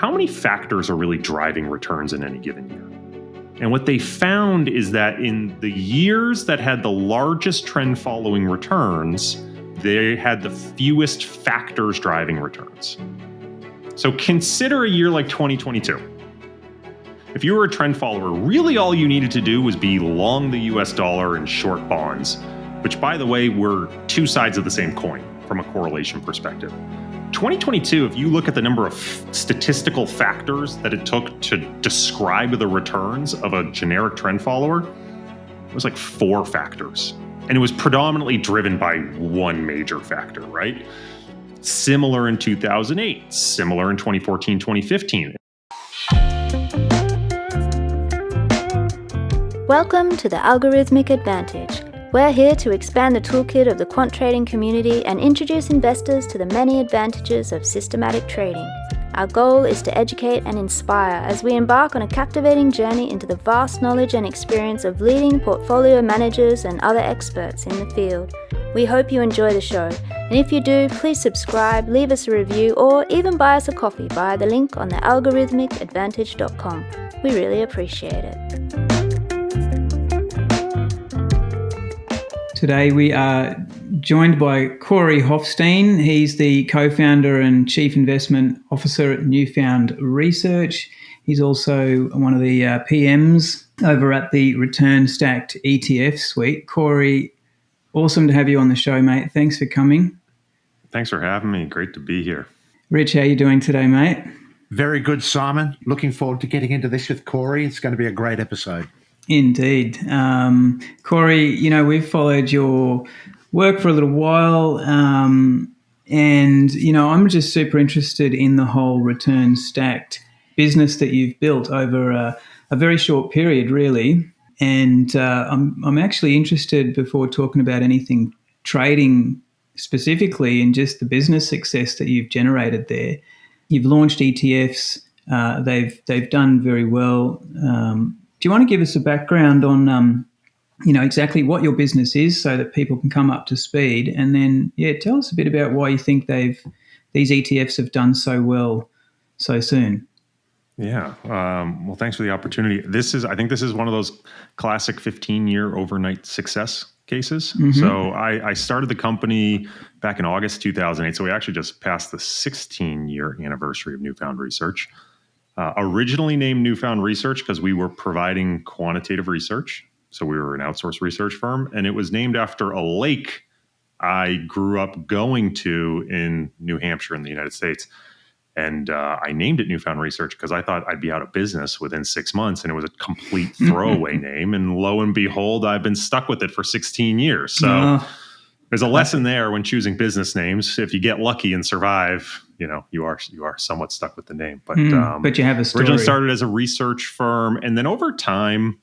how many factors are really driving returns in any given year? And what they found is that in the years that had the largest trend following returns, they had the fewest factors driving returns. So consider a year like 2022. If you were a trend follower, really all you needed to do was be long the US dollar and short bonds, which, by the way, were two sides of the same coin from a correlation perspective. 2022, if you look at the number of statistical factors that it took to describe the returns of a generic trend follower, it was like 4 factors. And it was predominantly driven by one major factor, right? Similar in 2008, similar in 2014, 2015. Welcome to the Algorithmic Advantage. We're here to expand the toolkit of the quant trading community and introduce investors to the many advantages of systematic trading. Our goal is to educate and inspire as we embark on a captivating journey into the vast knowledge and experience of leading portfolio managers and other experts in the field. We hope you enjoy the show, and if you do, please subscribe, leave us a review, or even buy us a coffee via the link on the algorithmicadvantage.com. We really appreciate it. Today we are joined by Corey Hoffstein. He's the co-founder and chief investment officer at Newfound Research. He's also one of the PMs over at the Return Stacked ETF suite. Corey, awesome to have you on the show, mate. Thanks for coming. Thanks for having me. Great to be here. Rich, how you doing today, mate? Very good, Simon. Looking forward to getting into this with Corey. It's going to be a great episode. Indeed. Corey, we've followed your work for a little while, and, I'm just super interested in the whole return stacked business that you've built over a very short period, really. And I'm actually interested, before talking about anything trading specifically, in just the business success that you've generated there. You've launched ETFs. They've done very well. Do you want to give us a background on, exactly what your business is so that people can come up to speed? And then, tell us a bit about why you think these ETFs have done so well so soon. Yeah. Well, thanks for the opportunity. I think this is one of those classic 15-year overnight success cases. Mm-hmm. So I started the company back in August 2008. So we actually just passed the 16-year anniversary of Newfound Research. Originally named Newfound Research because we were providing quantitative research. So we were an outsourced research firm, and it was named after a lake I grew up going to in New Hampshire in the United States. And I named it Newfound Research because I thought I'd be out of business within 6 months, and it was a complete throwaway name. And lo and behold, I've been stuck with it for 16 years. So there's a lesson there when choosing business names. If you get lucky and survive, you are somewhat stuck with the name. But you have a story. Originally started as a research firm, and then over time,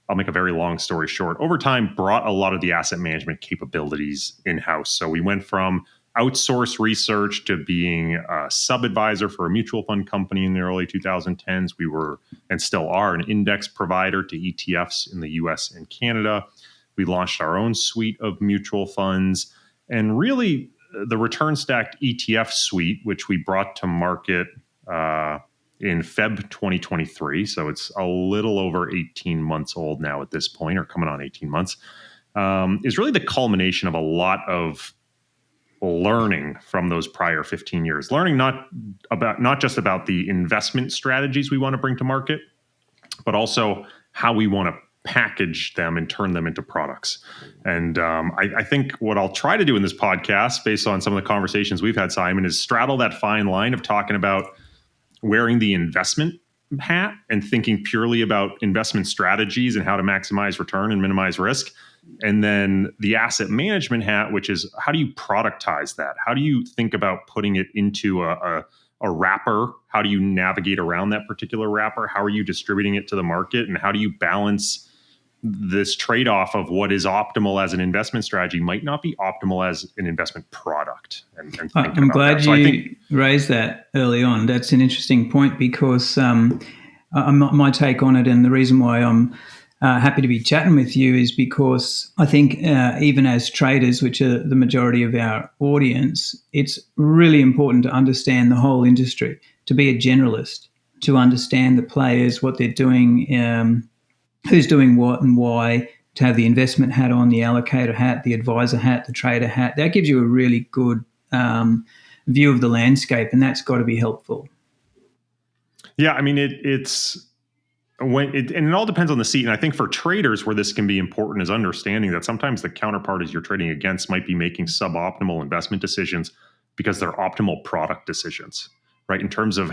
I'll make a very long story short, over time brought a lot of the asset management capabilities in-house. So we went from outsourced research to being a sub-advisor for a mutual fund company in the early 2010s. We were, and still are, an index provider to ETFs in the US and Canada. We launched our own suite of mutual funds, and really the return stacked ETF suite, which we brought to market in Feb 2023. So it's a little over 18 months old now at this point, or coming on 18 months, is really the culmination of a lot of learning from those prior 15 years. Learning not just about the investment strategies we want to bring to market, but also how we want to package them and turn them into products. And I think what I'll try to do in this podcast, based on some of the conversations we've had, Simon, is straddle that fine line of talking about wearing the investment hat and thinking purely about investment strategies and how to maximize return and minimize risk. And then the asset management hat, which is how do you productize that? How do you think about putting it into a wrapper? How do you navigate around that particular wrapper? How are you distributing it to the market? And how do you balance this trade-off of what is optimal as an investment strategy might not be optimal as an investment product? I'm glad you raised that early on. That's an interesting point because my take on it, and the reason why I'm happy to be chatting with you, is because I think even as traders, which are the majority of our audience, it's really important to understand the whole industry. to be a generalist, to understand the players, what they're doing, who's doing what and why, to have the investment hat on, the allocator hat, the advisor hat, the trader hat. That gives you a really good view of the landscape, and that's got to be helpful. Yeah, I mean, it's when and it all depends on the seat. And I think for traders, where this can be important is understanding that sometimes the counterparties you're trading against might be making suboptimal investment decisions because they're optimal product decisions, right? In terms of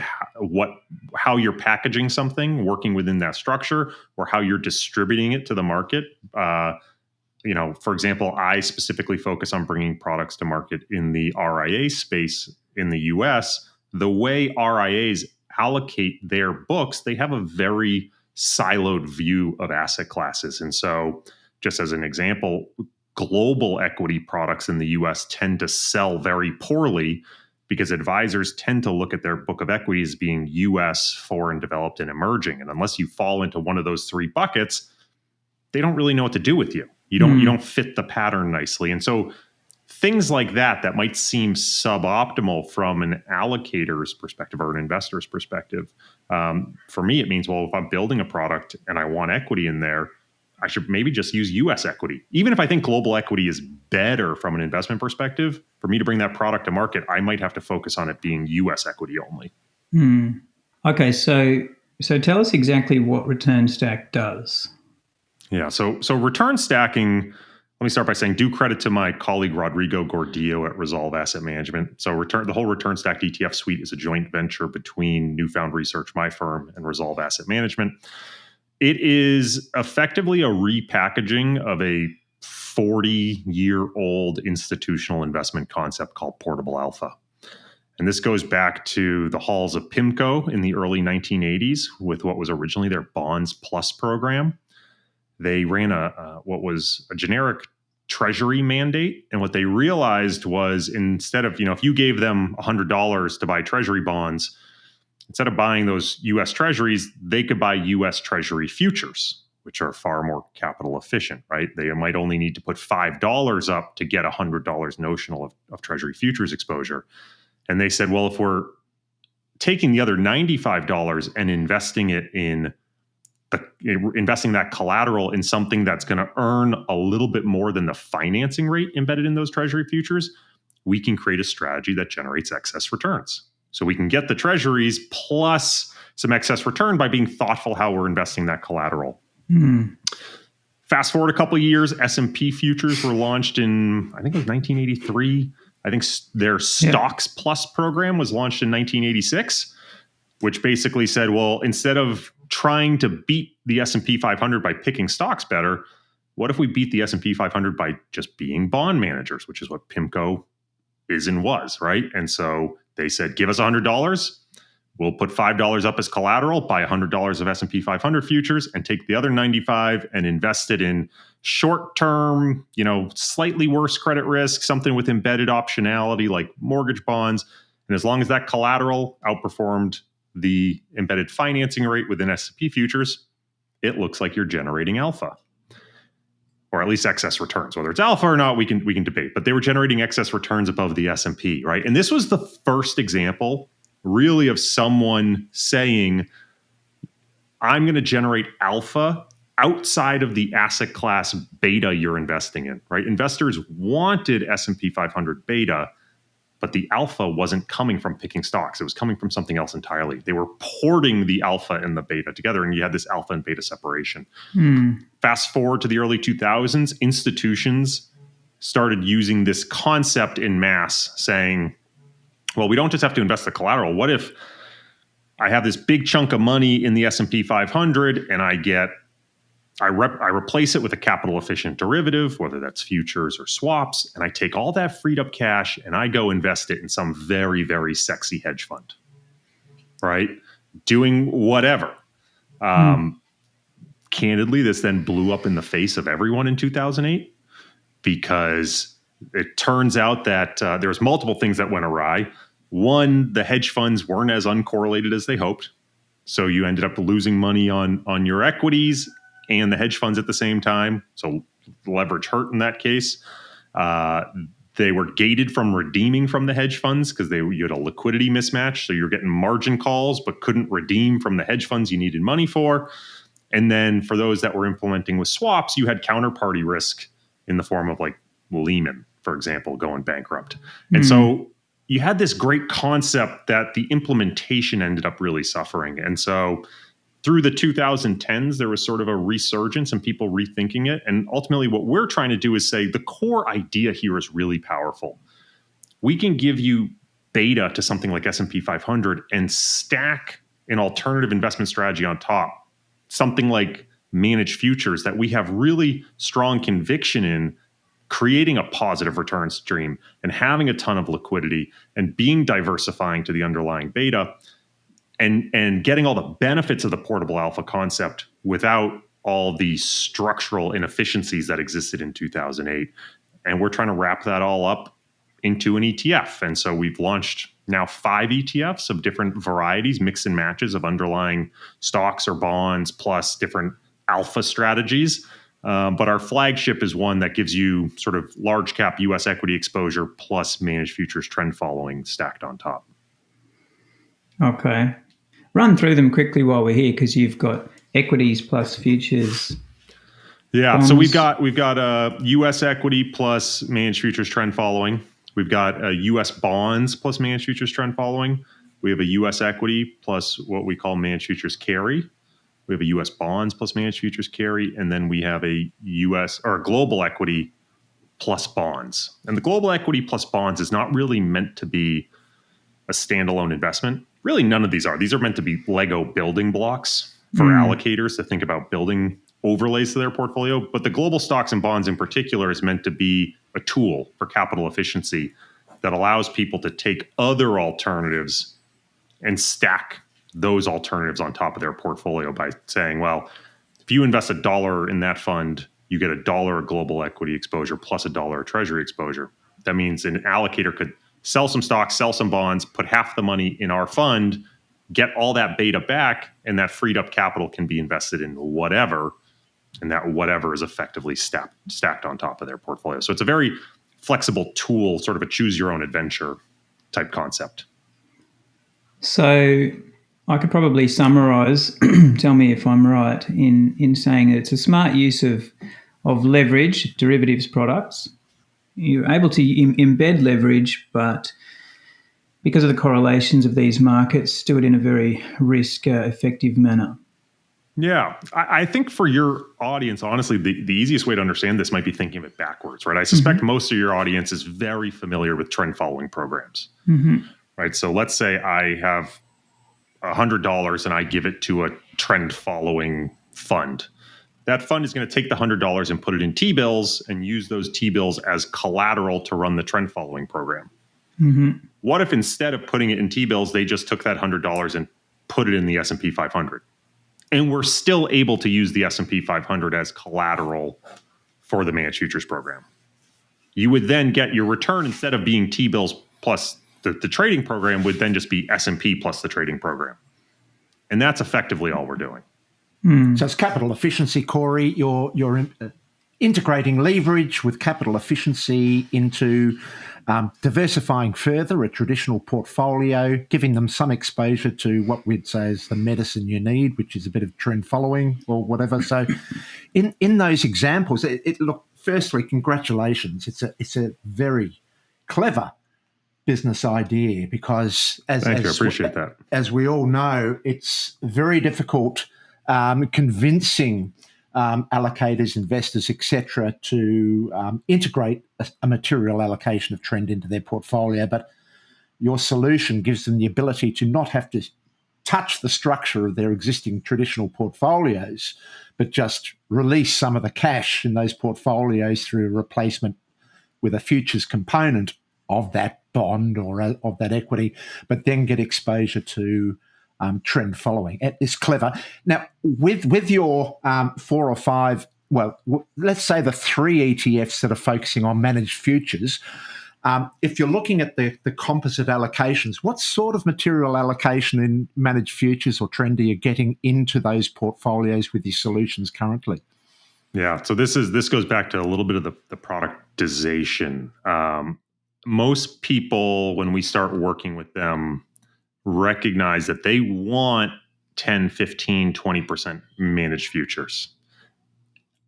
how you're packaging something, working within that structure, or how you're distributing it to the market. For example, I specifically focus on bringing products to market in the RIA space in the US. The way RIAs allocate their books, they have a very siloed view of asset classes. And so, just as an example, global equity products in the US tend to sell very poorly because advisors tend to look at their book of equities being US, foreign, developed, and emerging. And unless you fall into one of those three buckets, they don't really know what to do with you. You don't fit the pattern nicely. And so things like that might seem suboptimal from an allocator's perspective or an investor's perspective. For me, it means, well, if I'm building a product and I want equity in there, I should maybe just use US equity. Even if I think global equity is better from an investment perspective, for me to bring that product to market, I might have to focus on it being US equity only. Okay, so tell us exactly what return stack does. Yeah, so return stacking, let me start by saying due credit to my colleague Rodrigo Gordillo at Resolve Asset Management. So the whole return stacked ETF suite is a joint venture between Newfound Research, my firm, and Resolve Asset Management. It is effectively a repackaging of a 40-year-old institutional investment concept called portable alpha. And this goes back to the halls of PIMCO in the early 1980s with what was originally their Bonds Plus program. They ran what was a generic treasury mandate. And what they realized was instead of, if you gave them $100 to buy treasury bonds, instead of buying those US treasuries, they could buy US treasury futures, which are far more capital efficient, right? They might only need to put $5 up to get $100 notional of treasury futures exposure. And they said, well, if we're taking the other $95 and investing it in investing that collateral in something that's going to earn a little bit more than the financing rate embedded in those treasury futures, we can create a strategy that generates excess returns. So we can get the treasuries plus some excess return by being thoughtful how we're investing that collateral. Fast forward a couple of years, S&P futures were launched in, I think it was 1983. I think their Stocks Plus program was launched in 1986, which basically said, well, instead of trying to beat the S&P 500 by picking stocks better, what if we beat the S&P 500 by just being bond managers, which is what PIMCO is and was, right? And so they said, give us $100. We'll put $5 up as collateral, buy $100 of S&P 500 futures, and take the other 95 and invest it in short-term, slightly worse credit risk, something with embedded optionality like mortgage bonds. And as long as that collateral outperformed the embedded financing rate within S&P futures, it looks like you're generating alpha, or at least excess returns. Whether it's alpha or not, we can debate. But they were generating excess returns above the S&P, right? And this was the first example, really, of someone saying, I'm going to generate alpha outside of the asset class beta you're investing in, right? Investors wanted S&P 500 beta, but the alpha wasn't coming from picking stocks. It was coming from something else entirely. They were porting the alpha and the beta together, and you had this alpha and beta separation. Fast forward to the early 2000s, institutions started using this concept in mass, saying, well, we don't just have to invest the collateral. What if I have this big chunk of money in the S&P 500 and I replace it with a capital efficient derivative, whether that's futures or swaps, and I take all that freed up cash and I go invest it in some very, very sexy hedge fund, right? Doing whatever. Candidly, this then blew up in the face of everyone in 2008 because it turns out that there's multiple things that went awry. One, the hedge funds weren't as uncorrelated as they hoped. So you ended up losing money on your equities and the hedge funds at the same time. So leverage hurt in that case. They were gated from redeeming from the hedge funds because you had a liquidity mismatch. So you're getting margin calls, but couldn't redeem from the hedge funds you needed money for. And then for those that were implementing with swaps, you had counterparty risk in the form of like Lehman, for example, going bankrupt. And so you had this great concept that the implementation ended up really suffering. And so through the 2010s, there was sort of a resurgence and people rethinking it. And ultimately, what we're trying to do is say the core idea here is really powerful. We can give you beta to something like S&P 500 and stack an alternative investment strategy on top, something like managed futures that we have really strong conviction in, creating a positive return stream and having a ton of liquidity and being diversifying to the underlying beta. And getting all the benefits of the portable alpha concept without all the structural inefficiencies that existed in 2008. And we're trying to wrap that all up into an ETF. And so we've launched now 5 ETFs of different varieties, mix and matches of underlying stocks or bonds, plus different alpha strategies. But our flagship is one that gives you sort of large cap US equity exposure plus managed futures trend following stacked on top. Okay. Run through them quickly while we're here, because you've got equities plus futures. Yeah, bonds. so we've got a U.S. equity plus managed futures trend following. We've got a U.S. bonds plus managed futures trend following. We have a U.S. equity plus what we call managed futures carry. We have a U.S. bonds plus managed futures carry, and then we have a U.S. or a global equity plus bonds. And the global equity plus bonds is not really meant to be a standalone investment. Really, none of these are. These are meant to be Lego building blocks for allocators to think about building overlays to their portfolio. But the global stocks and bonds in particular is meant to be a tool for capital efficiency that allows people to take other alternatives and stack those alternatives on top of their portfolio by saying, well, if you invest $1 in that fund, you get $1 of global equity exposure plus $1 of treasury exposure. That means an allocator could sell some stocks, sell some bonds, put half the money in our fund, get all that beta back, and that freed up capital can be invested in whatever, and that whatever is effectively stacked on top of their portfolio. So it's a very flexible tool, sort of a choose your own adventure type concept. So I could probably summarize, tell me if I'm right, in saying that it's a smart use of leverage, derivatives products. You're able to embed leverage, but because of the correlations of these markets, do it in a very risk-effective manner. Yeah, I think for your audience, honestly, the easiest way to understand this might be thinking of it backwards, right? I suspect most of your audience is very familiar with trend following programs, right? So let's say I have $100 and I give it to a trend following fund. That fund is going to take the $100 and put it in T-bills and use those T-bills as collateral to run the trend following program. What if instead of putting it in T-bills, they just took that $100 and put it in the S&P 500? And we're still able to use the S&P 500 as collateral for the managed futures program. You would then get your return, instead of being T-bills plus the trading program, would then just be S&P plus the trading program. And that's effectively all we're doing. So it's capital efficiency, Corey. You're integrating leverage with capital efficiency into diversifying further a traditional portfolio, giving them some exposure to what we'd say is the medicine you need, which is a bit of trend following or whatever. So in those examples, look, firstly, congratulations. It's a very clever business idea, because Thank you. I appreciate that. As we all know, it's very difficult convincing allocators, investors, etc., to integrate a material allocation of trend into their portfolio. But your solution gives them the ability to not have to touch the structure of their existing traditional portfolios, but just release some of the cash in those portfolios through a replacement with a futures component of that bond or of that equity, but then get exposure to trend following. It's clever. Now, with your 4 or 5, let's say the 3 ETFs that are focusing on managed futures, if you're looking at the composite allocations, what sort of material allocation in managed futures or trend are you getting into those portfolios with your solutions currently? Yeah, so this goes back to a little bit of the productization. most people, when we start working with them, recognize that they want 10, 15, 20% managed futures.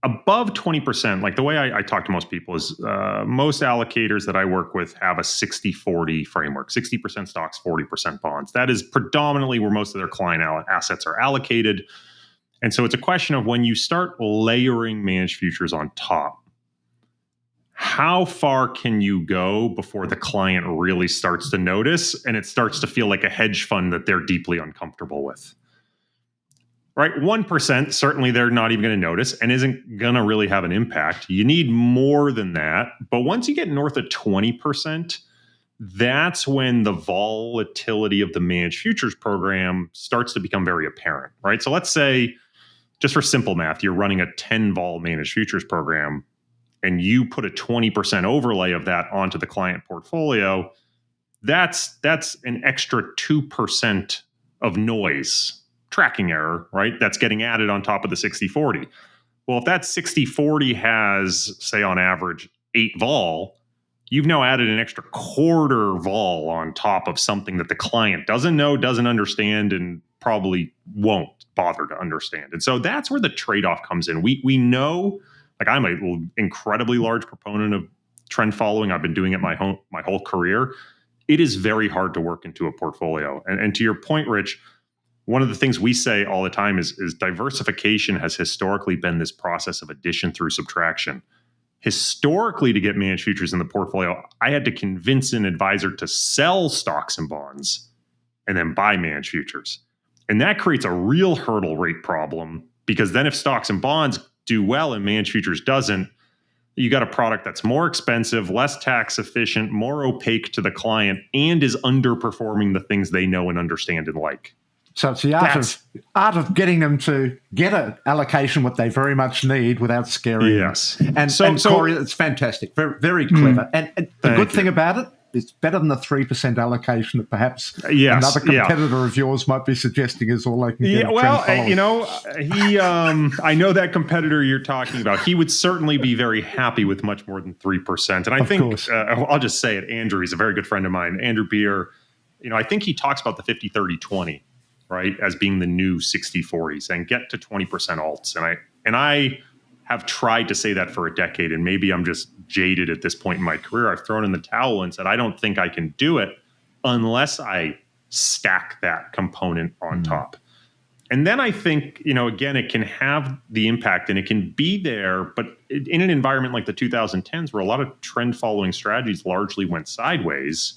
Above 20%, like the way I talk to most people is most allocators that I work with have a 60-40 framework, 60% stocks, 40% bonds. That is predominantly where most of their client assets are allocated. And so it's a question of when you start layering managed futures on top, how far can you go before the client really starts to notice and it starts to feel like a hedge fund that they're deeply uncomfortable with? Right? 1%, certainly they're not even going to notice and isn't going to really have an impact. You need more than that. But once you get north of 20%, that's when the volatility of the managed futures program starts to become very apparent, right? So let's say, just for simple math, you're running a 10 vol managed futures program and you put a 20% overlay of that onto the client portfolio. That's an extra 2% of noise, tracking error, right? That's getting added on top of the 60-40. Well, if that 60-40 has, say, on average, 8 vol, you've now added an extra quarter vol on top of something that the client doesn't know, doesn't understand, and probably won't bother to understand. And so that's where the trade-off comes in. We know, like, I'm an incredibly large proponent of trend following. I've been doing it my whole career. It is very hard to work into a portfolio. And to your point, Rich, one of the things we say all the time is diversification has historically been this process of addition through subtraction. Historically, to get managed futures in the portfolio, I had to convince an advisor to sell stocks and bonds and then buy managed futures. And that creates a real hurdle rate problem, because then if stocks and bonds do well and managed futures doesn't, you got a product that's more expensive, less tax efficient, more opaque to the client, and is underperforming the things they know and understand and like. So it's the art of getting them to get an allocation what they very much need without scaring them. And Corey, it's fantastic. Very, very clever. And the good thing about it, it's better than the 3% allocation that perhaps another competitor of yours might be suggesting is all they can get. I know that competitor you're talking about. He would certainly be very happy with much more than 3%. And I think, I'll just say it, Andrew, he's a very good friend of mine, Andrew Beer, I think he talks about the 50-30-20. Right, as being the new 60-40, saying get to 20% alts. And I have tried to say that for a decade, and maybe I'm just jaded at this point in my career. I've thrown in the towel and said, I don't think I can do it unless I stack that component on top. And then I think, again, it can have the impact and it can be there, but in an environment like the 2010s, where a lot of trend following strategies largely went sideways,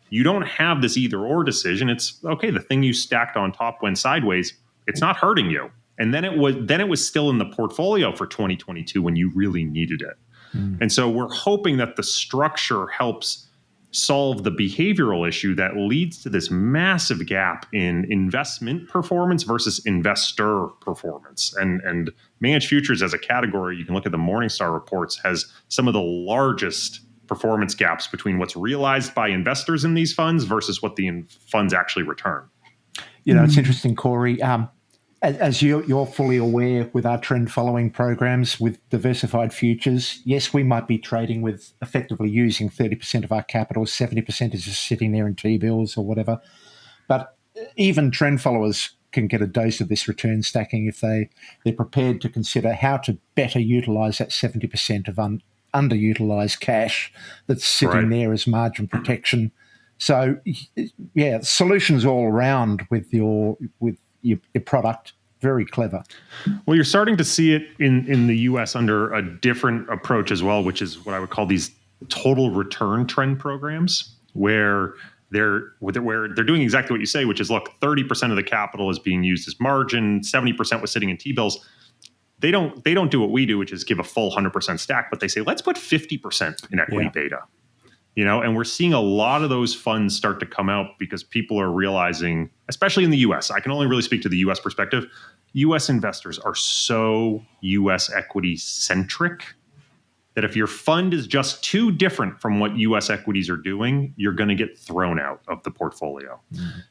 you don't have this either or decision. It's okay. The thing you stacked on top went sideways. It's not hurting you. And then it was still in the portfolio for 2022 when you really needed it. And so we're hoping that the structure helps solve the behavioral issue that leads to this massive gap in investment performance versus investor performance. And managed futures as a category, you can look at the Morningstar reports, has some of the largest performance gaps between what's realized by investors in these funds versus what the funds actually return. It's interesting, Corey. As you're fully aware, with our trend following programs with diversified futures, yes, we might be trading with effectively using 30% of our capital, 70% is just sitting there in T-bills or whatever. But even trend followers can get a dose of this return stacking if they're prepared to consider how to better utilize that 70% of underutilized cash that's sitting there as margin protection. So, solutions all around with your product. Very clever. Well, you're starting to see it in the U.S. under a different approach as well, which is what I would call these total return trend programs, where they're doing exactly what you say, which is, look, 30% of the capital is being used as margin, 70% was sitting in T-bills. They don't do what we do, which is give a full 100% stack, but they say, let's put 50% in equity beta. And we're seeing a lot of those funds start to come out because people are realizing, especially in the US, I can only really speak to the US perspective, US investors are so US equity centric that if your fund is just too different from what US equities are doing, you're going to get thrown out of the portfolio.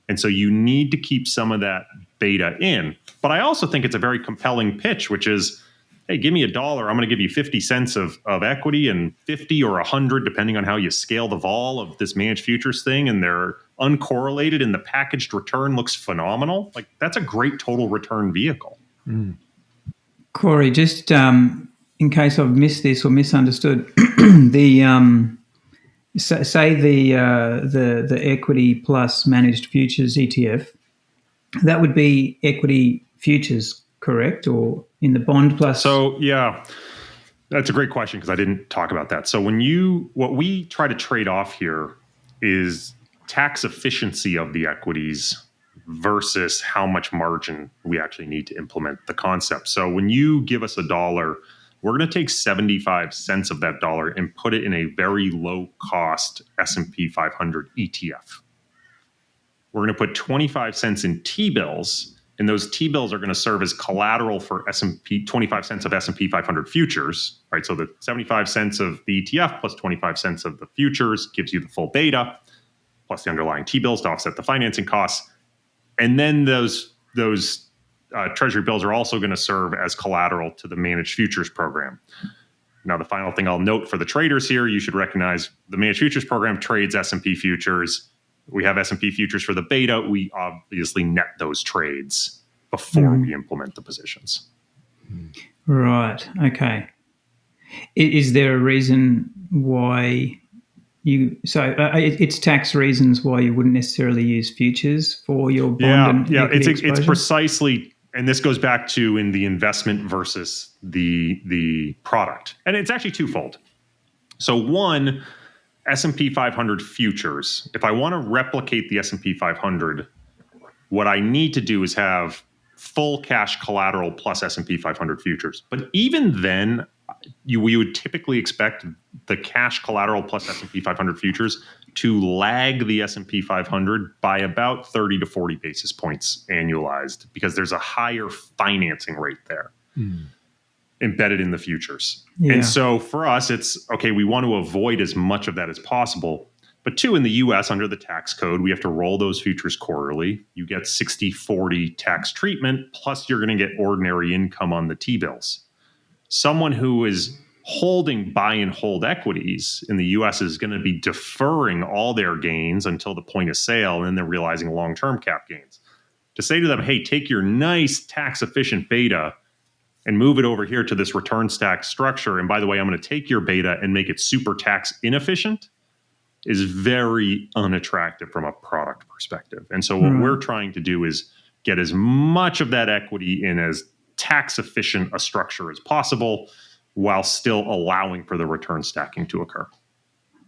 And so you need to keep some of that beta in. But I also think it's a very compelling pitch, which is, hey, give me $1, I'm going to give you 50 cents of equity and 50 or 100, depending on how you scale the vol of this managed futures thing, and they're uncorrelated and the packaged return looks phenomenal, like that's a great total return vehicle. Corey, just in case I've missed this or misunderstood, say the equity plus managed futures ETF, that would be equity futures, correct? Or in the bond plus? So yeah, that's a great question because I didn't talk about that. So what we try to trade off here is tax efficiency of the equities versus how much margin we actually need to implement the concept. So when you give us $1, we're going to take 75 cents of that dollar and put it in a very low cost S&P 500 ETF. We're going to put 25 cents in T-bills, and those T-bills are going to serve as collateral for S&P 25 cents of S&P 500 futures, right? So the 75 cents of the ETF plus 25 cents of the futures gives you the full beta, plus the underlying T-bills to offset the financing costs. And then those treasury bills are also going to serve as collateral to the managed futures program. Now, the final thing I'll note for the traders here, you should recognize the managed futures program trades S&P futures. We have S&P futures for the beta. We obviously net those trades before we implement the positions. Right. Okay. Is there a reason why it's tax reasons why you wouldn't necessarily use futures for your bond and equity exposure? It's precisely, and this goes back to in the investment versus the product. And it's actually twofold. So one, S&P 500 futures, if I want to replicate the S&P 500, what I need to do is have full cash collateral plus S&P 500 futures. But even then, we would typically expect the cash collateral plus S&P 500 futures to lag the S&P 500 by about 30 to 40 basis points annualized, because there's a higher financing rate there embedded in the futures. Yeah. And so for us, it's, okay, we want to avoid as much of that as possible. But two, in the US, under the tax code, we have to roll those futures quarterly. You get 60-40 tax treatment, plus you're going to get ordinary income on the T-bills. Someone who is holding buy and hold equities in the US is going to be deferring all their gains until the point of sale, and then they're realizing long-term cap gains. To say to them, hey, take your nice tax-efficient beta and move it over here to this return stack structure, and by the way, I'm going to take your beta and make it super tax inefficient, is very unattractive from a product perspective. And so what we're trying to do is get as much of that equity in as tax efficient a structure as possible, while still allowing for the return stacking to occur.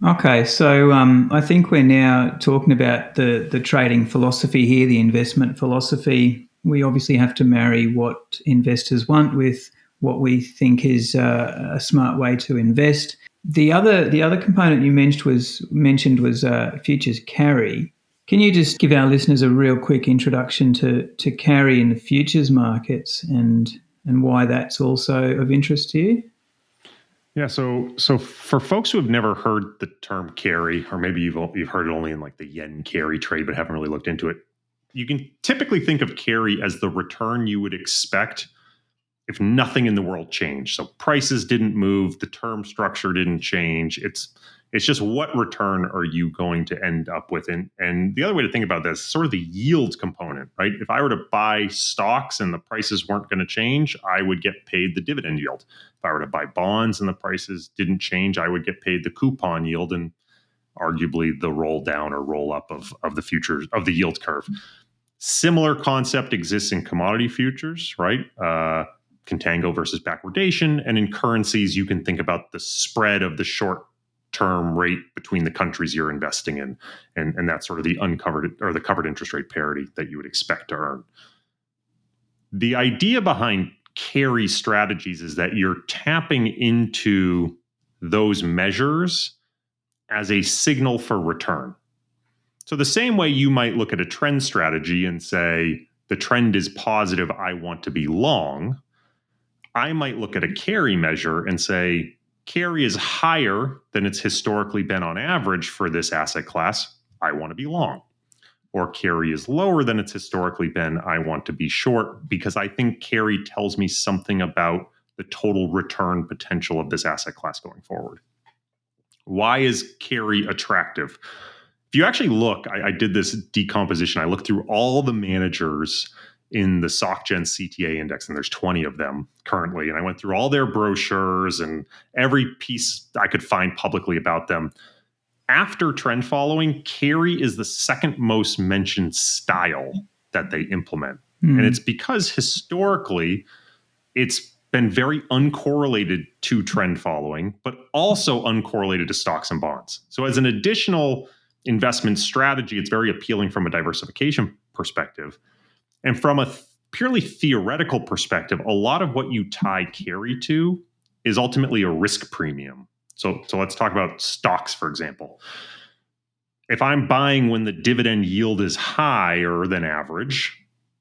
Okay, so I think we're now talking about the trading philosophy here, the investment philosophy. We obviously have to marry what investors want with what we think is a smart way to invest. The other component you mentioned was futures carry. Can you just give our listeners a real quick introduction to carry in the futures markets and why that's also of interest to you? Yeah, so for folks who have never heard the term carry, or maybe you've heard it only in like the yen carry trade but haven't really looked into it, you can typically think of carry as the return you would expect if nothing in the world changed. So prices didn't move, the term structure didn't change. It's just, what return are you going to end up with? And the other way to think about this is sort of the yield component, right? If I were to buy stocks and the prices weren't going to change, I would get paid the dividend yield. If I were to buy bonds and the prices didn't change, I would get paid the coupon yield and arguably the roll down or roll up of the futures of the yield curve. Similar concept exists in commodity futures, right? Contango versus backwardation. And in currencies, you can think about the spread of the short-term rate between the countries you're investing in, and that's sort of the uncovered or the covered interest rate parity that you would expect to earn. The idea behind carry strategies is that you're tapping into those measures as a signal for return. So the same way you might look at a trend strategy and say, the trend is positive, I want to be long, I might look at a carry measure and say, carry is higher than it's historically been on average for this asset class, I want to be long. Or carry is lower than it's historically been, I want to be short, because I think carry tells me something about the total return potential of this asset class going forward. Why is carry attractive? If you actually look, I did this decomposition. I looked through all the managers in the SocGen CTA index, and there's 20 of them currently. And I went through all their brochures and every piece I could find publicly about them. After trend following, carry is the second most mentioned style that they implement. And it's because historically, it's been very uncorrelated to trend following, but also uncorrelated to stocks and bonds. So as an additional investment strategy, it's very appealing from a diversification perspective. And from a purely theoretical perspective, a lot of what you tie carry to is ultimately a risk premium. So let's talk about stocks, for example. If I'm buying when the dividend yield is higher than average,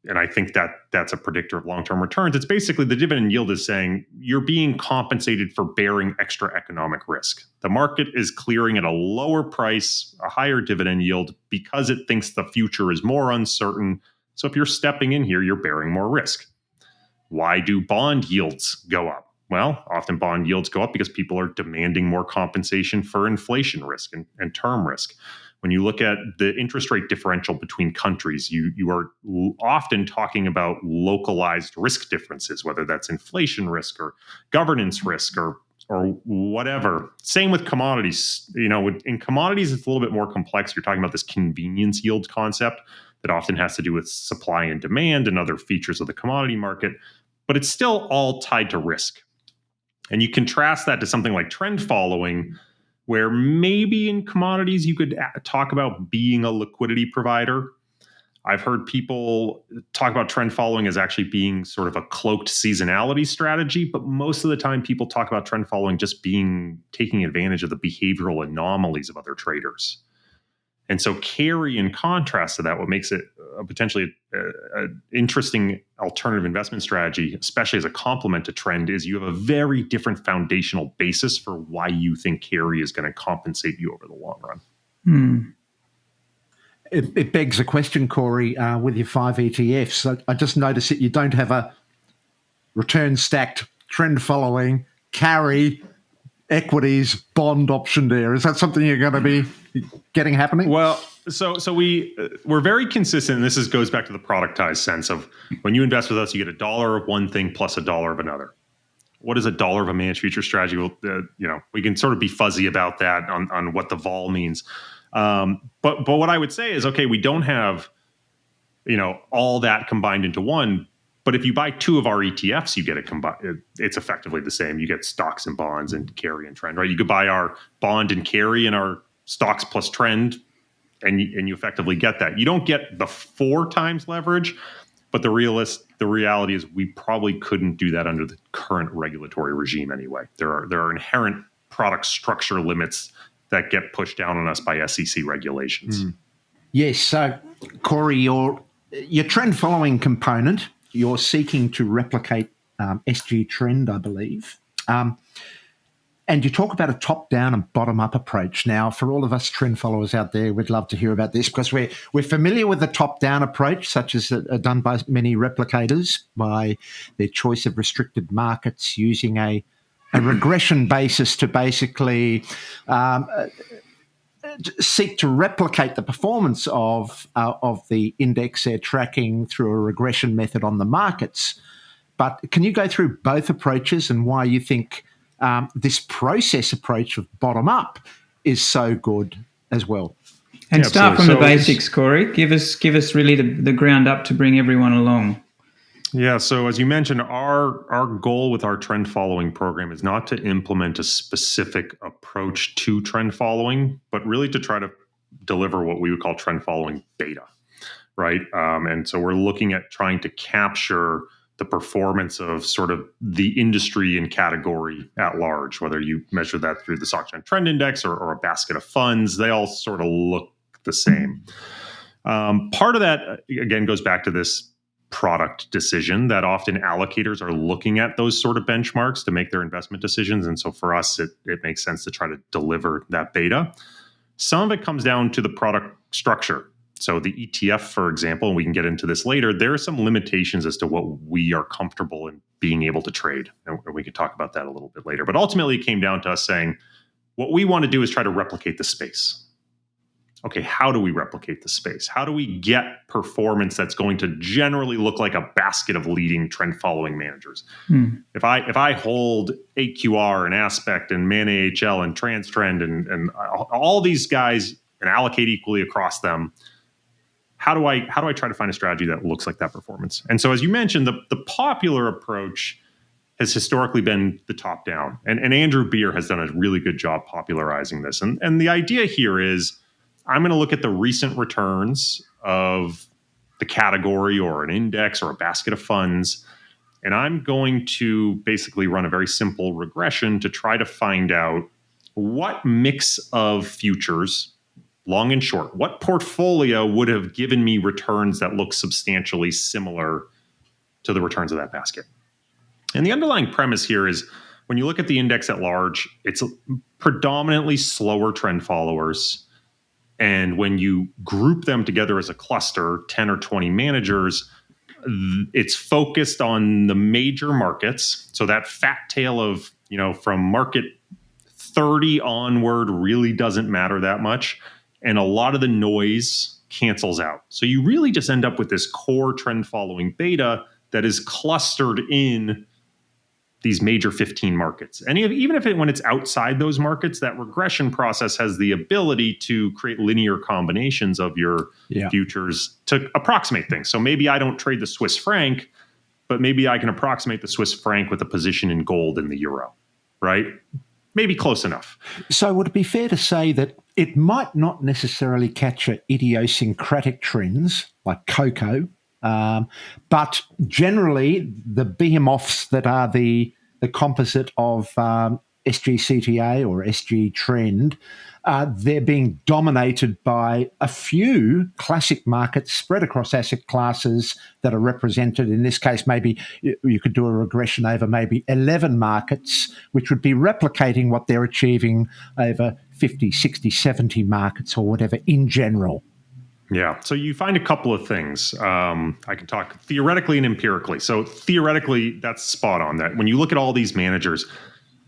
and I think that that's a predictor of long-term returns, it's basically the dividend yield is saying you're being compensated for bearing extra economic risk. The market is clearing at a lower price, a higher dividend yield, because it thinks the future is more uncertain. So if you're stepping in here, you're bearing more risk. Why do bond yields go up? Well, often bond yields go up because people are demanding more compensation for inflation risk and term risk. When you look at the interest rate differential between countries, you are often talking about localized risk differences, whether that's inflation risk or governance risk or whatever. Same with commodities. In commodities, it's a little bit more complex. You're talking about this convenience yield concept that often has to do with supply and demand and other features of the commodity market, but it's still all tied to risk. And you contrast that to something like trend following, where maybe in commodities you could talk about being a liquidity provider. I've heard people talk about trend following as actually being sort of a cloaked seasonality strategy, but most of the time people talk about trend following just being taking advantage of the behavioral anomalies of other traders. And so carry, in contrast to that, what makes it potentially an interesting alternative investment strategy, especially as a complement to trend, is you have a very different foundational basis for why you think carry is going to compensate you over the long run. It begs a question, Corey, with your 5 ETFs. I just noticed that you don't have a return stacked trend following carry equities bond option there. Is that something you're going to be getting happening? Well, so we're very consistent, and this goes back to the productized sense of when you invest with us, you get $1 of one thing plus $1 of another. What is $1 of a managed future strategy? Well, we can sort of be fuzzy about that on what the vol means. But what I would say is, okay, we don't have all that combined into one. But if you buy 2 of our ETFs, you get it combined. It's effectively the same. You get stocks and bonds and carry and trend, right? You could buy our bond and carry and our stocks plus trend, and you effectively get that. You don't get the 4 times leverage, but the reality is we probably couldn't do that under the current regulatory regime anyway. There are inherent product structure limits that get pushed down on us by SEC regulations. Yes. So, Corey, your trend following component, you're seeking to replicate SG Trend, I believe. And you talk about a top-down and bottom-up approach. Now, for all of us trend followers out there, we'd love to hear about this because we're familiar with the top-down approach, such as done by many replicators by their choice of restricted markets using a regression basis to basically seek to replicate the performance of the index they're tracking through a regression method on the markets. But can you go through both approaches and why you think this process approach of bottom up is so good as well? And start from the basics, Corey. Give us really the ground up to bring everyone along. Yeah, so as you mentioned, our goal with our trend following program is not to implement a specific approach to trend following, but really to try to deliver what we would call trend following beta, right? And so we're looking at trying to capture the performance of sort of the industry and category at large, whether you measure that through the SocGen Trend Index or a basket of funds, they all sort of look the same. Part of that, again, goes back to this product decision that often allocators are looking at those sort of benchmarks to make their investment decisions. And so for us, it makes sense to try to deliver that beta. Some of it comes down to the product structure. So the ETF, for example, and we can get into this later, there are some limitations as to what we are comfortable in being able to trade. And we could talk about that a little bit later. But ultimately, it came down to us saying, what we want to do is try to replicate the space. Okay, how do we replicate the space? How do we get performance that's going to generally look like a basket of leading trend following managers? If I hold AQR and Aspect and Man AHL and Trans Trend and all these guys and allocate equally across them, how do I try to find a strategy that looks like that performance? And so, as you mentioned, the popular approach has historically been the top down, and Andrew Beer has done a really good job popularizing this. And the idea here is, I'm going to look at the recent returns of the category or an index or a basket of funds, and I'm going to basically run a very simple regression to try to find out what mix of futures, long and short, what portfolio would have given me returns that look substantially similar to the returns of that basket. And the underlying premise here is, when you look at the index at large, it's predominantly slower trend followers. And when you group them together as a cluster, 10 or 20 managers, it's focused on the major markets. So that fat tail of, from market 30 onward really doesn't matter that much. And a lot of the noise cancels out. So you really just end up with this core trend following beta that is clustered in these major 15 markets. And even when it's outside those markets, that regression process has the ability to create linear combinations of your futures to approximate things. So maybe I don't trade the Swiss franc, but maybe I can approximate the Swiss franc with a position in gold and the euro, right? Maybe close enough. So would it be fair to say that it might not necessarily capture idiosyncratic trends like cocoa, but generally the behemoths that are the composite of SGCTA or SG Trend, they're being dominated by a few classic markets spread across asset classes that are represented. In this case, maybe you could do a regression over maybe 11 markets, which would be replicating what they're achieving over 50, 60, 70 markets or whatever in general. Yeah. So you find a couple of things. I can talk theoretically and empirically. So theoretically, that's spot on. That when you look at all these managers,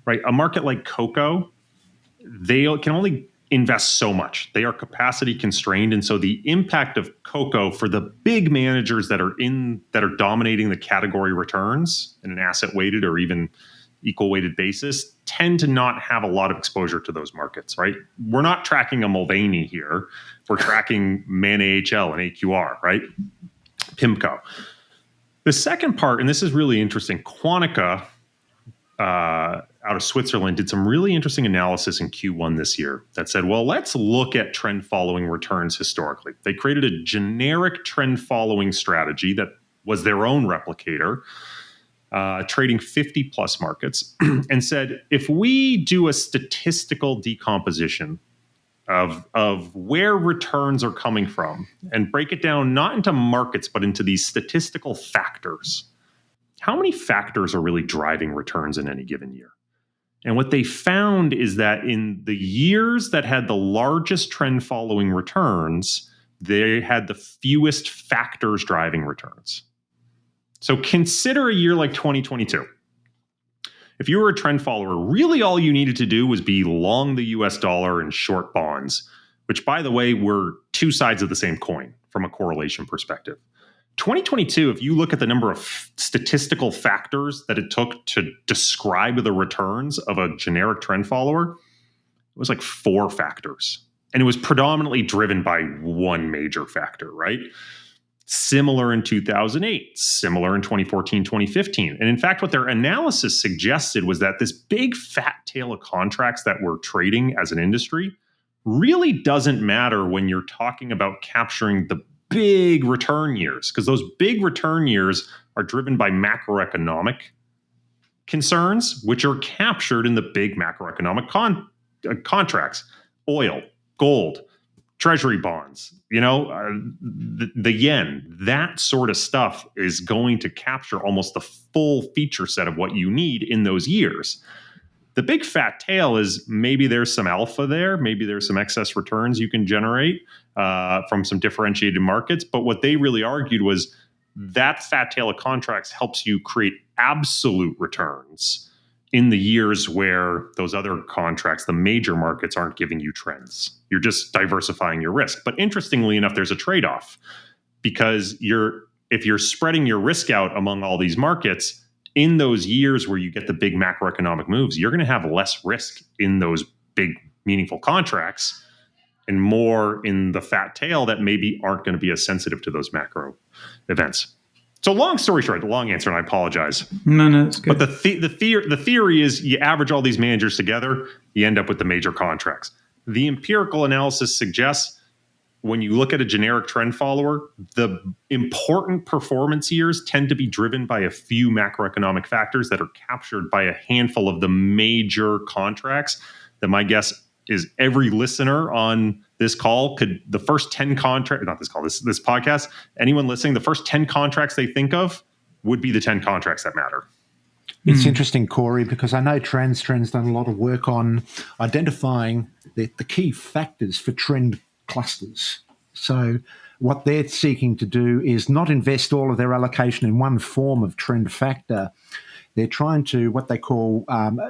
right, a market like cocoa, they can only invest so much. They are capacity constrained. And so the impact of cocoa for the big managers that are dominating the category returns in an asset weighted or even equal weighted basis tend to not have a lot of exposure to those markets, right? We're not tracking a Mulvaney here. We're tracking Man AHL and AQR, right? PIMCO. The second part, and this is really interesting, Quantica out of Switzerland did some really interesting analysis in Q1 this year that said, well, let's look at trend following returns historically. They created a generic trend following strategy that was their own replicator, trading 50 plus markets, and said, if we do a statistical decomposition of where returns are coming from and break it down not into markets, but into these statistical factors, how many factors are really driving returns in any given year? And what they found is that in the years that had the largest trend following returns, they had the fewest factors driving returns. So consider a year like 2022. If you were a trend follower, really all you needed to do was be long the US dollar and short bonds, which, by the way, were two sides of the same coin from a correlation perspective. 2022, if you look at the number of statistical factors that it took to describe the returns of a generic trend follower, it was like 4 factors. And it was predominantly driven by one major factor, right? Similar in 2008, similar in 2014, 2015. And in fact, what their analysis suggested was that this big fat tail of contracts that we're trading as an industry really doesn't matter when you're talking about capturing the big return years, because those big return years are driven by macroeconomic concerns, which are captured in the big macroeconomic contracts, oil, gold, treasury bonds, the yen, that sort of stuff is going to capture almost the full feature set of what you need in those years. The big fat tail is maybe there's some alpha there, maybe there's some excess returns you can generate from some differentiated markets. But what they really argued was that fat tail of contracts helps you create absolute returns in the years where those other contracts, the major markets, aren't giving you trends. You're just diversifying your risk. But interestingly enough, there's a trade-off, because if you're spreading your risk out among all these markets, in those years where you get the big macroeconomic moves, you're going to have less risk in those big, meaningful contracts and more in the fat tail that maybe aren't going to be as sensitive to those macro events. So long story short, the long answer, and I apologize. No, it's good. But the theory is you average all these managers together, you end up with the major contracts. The empirical analysis suggests when you look at a generic trend follower, the important performance years tend to be driven by a few macroeconomic factors that are captured by a handful of the major contracts. That my guess is every listener on this call could, the first 10 contracts, not this call, this podcast, anyone listening, the first 10 contracts they think of would be the 10 contracts that matter. It's interesting, Corey, because I know Trend's done a lot of work on identifying the key factors for trend clusters. So what they're seeking to do is not invest all of their allocation in one form of trend factor. They're trying to, what they call,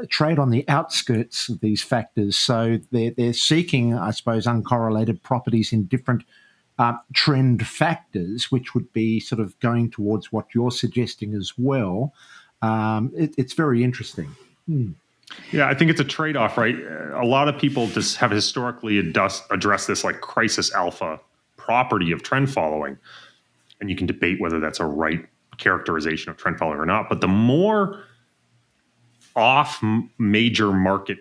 trade on the outskirts of these factors. So they're seeking, I suppose, uncorrelated properties in different trend factors, which would be sort of going towards what you're suggesting as well. It's very interesting. Yeah, I think it's a trade-off, right? A lot of people just have historically addressed this like crisis alpha property of trend following. And you can debate whether that's a right characterization of trend following or not. But the more off major market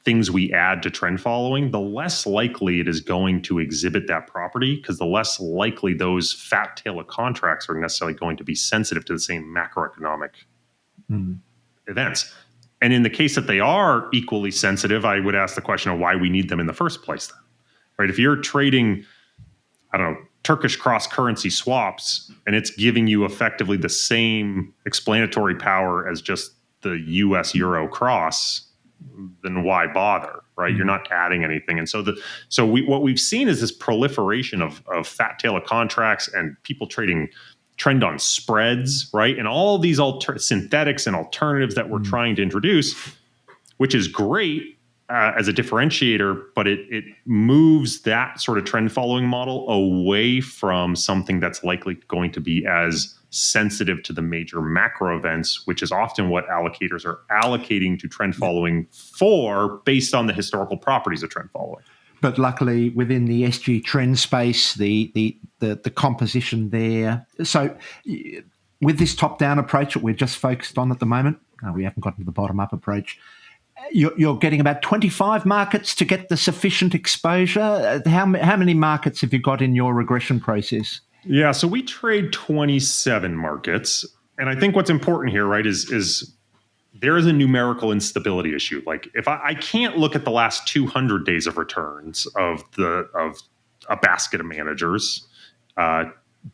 things we add to trend following, the less likely it is going to exhibit that property, because the less likely those fat tail of contracts are necessarily going to be sensitive to the same macroeconomic events. And in the case that they are equally sensitive, I would ask the question of why we need them in the first place then, right? If you're trading, I don't know, Turkish cross-currency swaps, and it's giving you effectively the same explanatory power as just the US Euro cross, then why bother, right? You're not adding anything. And so what we've seen is this proliferation of fat tail of contracts and people trading trend on spreads, right? And all these synthetics and alternatives that we're trying to introduce, which is great as a differentiator, but it moves that sort of trend following model away from something that's likely going to be as sensitive to the major macro events, which is often what allocators are allocating to trend following for, based on the historical properties of trend following. But luckily, within the SG trend space, the composition there. So with this top-down approach that we're just focused on at the moment, we haven't gotten to the bottom-up approach, you're getting about 25 markets to get the sufficient exposure. How many markets have you got in your regression process? Yeah, so we trade 27 markets. And I think what's important here, right, is there is a numerical instability issue. Like if I can't look at the last 200 days of returns of a basket of managers,